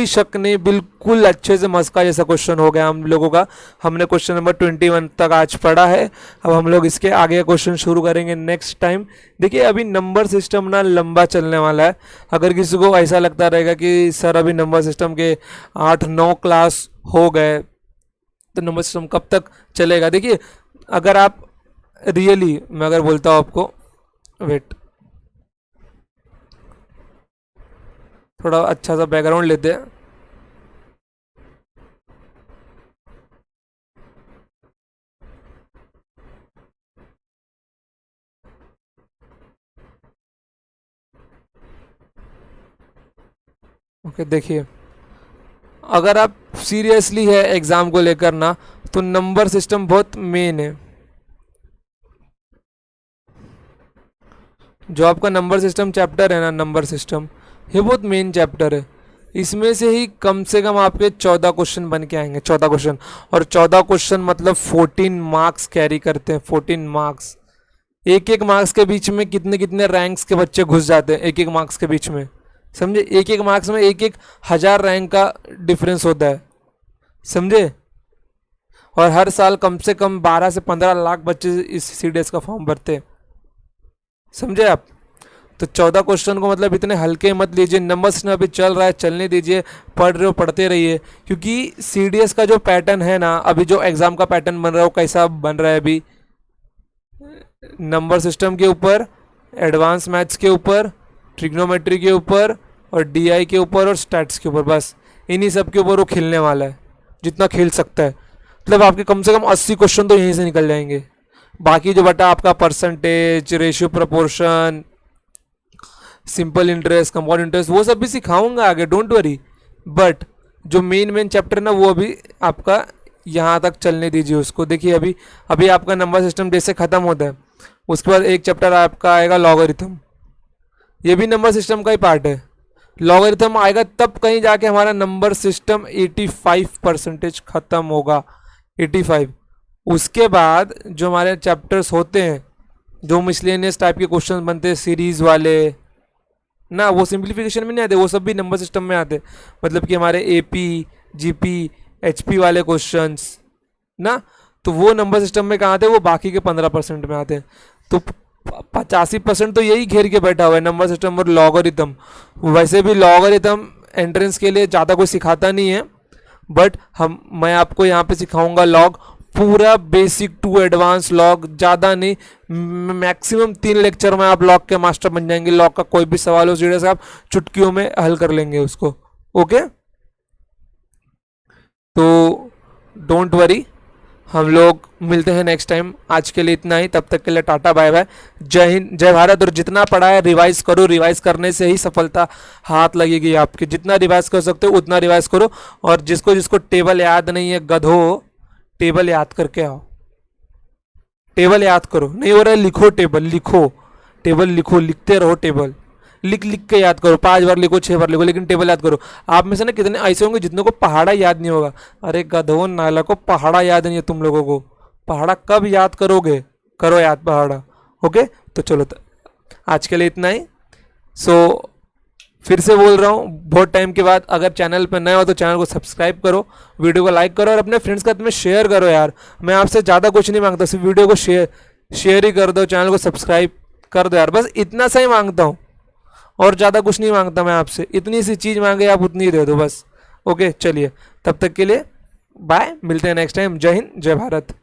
शक नहीं, बिल्कुल अच्छे से मस्का जैसा क्वेश्चन हो गया हम लोगों का। हमने क्वेश्चन नंबर 21 तक आज पढ़ा है। अब हम लोग इसके आगे का क्वेश्चन शुरू करेंगे नेक्स्ट टाइम। देखिए अभी नंबर सिस्टम ना लंबा चलने वाला है। अगर किसी को ऐसा लगता रहेगा कि सर अभी नंबर सिस्टम के 8 9 क्लास हो गए तो नंबर सिस्टम कब तक चलेगा, देखिए अगर आप रियली, मैं अगर बोलता हूँ आपको, वेट थोड़ा अच्छा सा बैकग्राउंड लेते हैं। ओके देखिए, अगर आप सीरियसली है एग्जाम को लेकर ना, तो नंबर सिस्टम बहुत मेन है। जो आपका नंबर सिस्टम चैप्टर है ना, नंबर सिस्टम, ये बहुत मेन चैप्टर है। इसमें से ही कम से कम आपके 14 क्वेश्चन बन के आएंगे, 14 क्वेश्चन। और 14 क्वेश्चन मतलब 14 मार्क्स कैरी करते हैं, 14 मार्क्स। एक एक मार्क्स के बीच में कितने कितने रैंक्स के बच्चे घुस जाते हैं, एक एक मार्क्स के बीच में, समझे। एक एक मार्क्स में एक एक हजार रैंक का डिफरेंस होता है, समझे। और हर साल कम से कम 12 से 15 लाख बच्चे इस सीडीएस का फॉर्म भरते हैं, समझे आप। तो 14 क्वेश्चन को मतलब इतने हल्के मत लीजिए। नंबर सिस्टम अभी चल रहा है, चलने दीजिए, पढ़ रहे हो पढ़ते रहिए। क्योंकि सीडीएस का जो पैटर्न है ना, अभी जो एग्जाम का पैटर्न बन रहा है वो कैसा बन रहा है अभी, नंबर सिस्टम के ऊपर, एडवांस मैथ्स के ऊपर, ट्रिग्नोमेट्री के ऊपर और डीआई के ऊपर और स्टैट्स के ऊपर। बस इन्हीं सब के ऊपर वो खेलने वाला है, जितना खेल सकता है। मतलब आपके कम से कम 80 क्वेश्चन तो यहीं से निकल जाएंगे। बाकी जो बटा आपका percentage, ratio, proportion, simple interest, compound interest, वो सब भी सिखाऊंगा आगे, डोंट वरी। बट जो मेन चैप्टर ना वो अभी आपका यहाँ तक चलने दीजिए उसको। देखिए अभी अभी आपका नंबर सिस्टम जैसे ख़त्म होता है उसके बाद एक चैप्टर आपका आएगा लॉगरिथम। ये भी नंबर सिस्टम का ही पार्ट है। लॉगरिथम आएगा तब कहीं जाके हमारा नंबर सिस्टम 85% ख़त्म होगा, 85। उसके बाद जो हमारे चैप्टर्स होते हैं, जो मिसलेनियस टाइप के क्वेश्चन बनते हैं सीरीज वाले ना, वो सिंप्लीफिकेशन में नहीं आते, वो सब भी नंबर सिस्टम में आते। मतलब कि हमारे एपी, जीपी, एचपी वाले क्वेश्चंस ना, तो वो नंबर सिस्टम में कहाँ आते हैं, वो बाकी के 15% में आते हैं। तो 85% तो यही घेर के बैठा हुआ है, नंबर सिस्टम और लॉगरिथम। वैसे भी लॉगरिथम एंट्रेंस के लिए ज़्यादा कोई सिखाता नहीं है, बट मैं आपको यहाँ पे सिखाऊंगा लॉग, पूरा बेसिक टू एडवांस लॉग, ज़्यादा नहीं, मैक्सिमम 3 लेक्चर में आप लॉग के मास्टर बन जाएंगे। लॉग का कोई भी सवाल हो सीधे से आप चुटकियों में हल कर लेंगे उसको। ओके, तो डोंट वरी, हम लोग मिलते हैं नेक्स्ट टाइम। आज के लिए इतना ही, तब तक के लिए टाटा बाय बाय, जय हिंद जय भारत। और जितना पढ़ा है रिवाइज करो, रिवाइज करने से ही सफलता हाथ लगेगी आपके। जितना रिवाइज कर सकते हो उतना रिवाइज करो। और जिसको जिसको टेबल याद नहीं है गधो, टेबल याद करके आओ। टेबल याद करो, नहीं हो रहा है लिखो, टेबल लिखो, टेबल लिखो, लिखते रहो। टेबल लिख लिख के याद करो, 5 बार लिखो, 6 बार लिखो, लेकिन टेबल याद करो। आप में से ना कितने ऐसे होंगे जितनों को पहाड़ा याद नहीं होगा। अरे गधो नाला को, पहाड़ा याद नहीं है तुम लोगों को। पहाड़ा कब याद करोगे, करो याद पहाड़ा। ओके, तो चलो आज के लिए इतना ही। सो फिर से बोल रहा हूँ बहुत टाइम के बाद, अगर चैनल पर नए हो तो चैनल को सब्सक्राइब करो, वीडियो को लाइक करो और अपने फ्रेंड्स के साथ में शेयर करो यार। मैं आपसे ज़्यादा कुछ नहीं मांगता, सिर्फ वीडियो को शेयर ही कर दो, चैनल को सब्सक्राइब कर दो यार, बस इतना सा ही मांगता हूँ। और ज़्यादा कुछ नहीं मांगता मैं आपसे, इतनी सी चीज़ मांगे आप उतनी ही दे दो बस। ओके चलिए, तब तक के लिए बाय, मिलते हैं नेक्स्ट टाइम। जय हिंद जय भारत।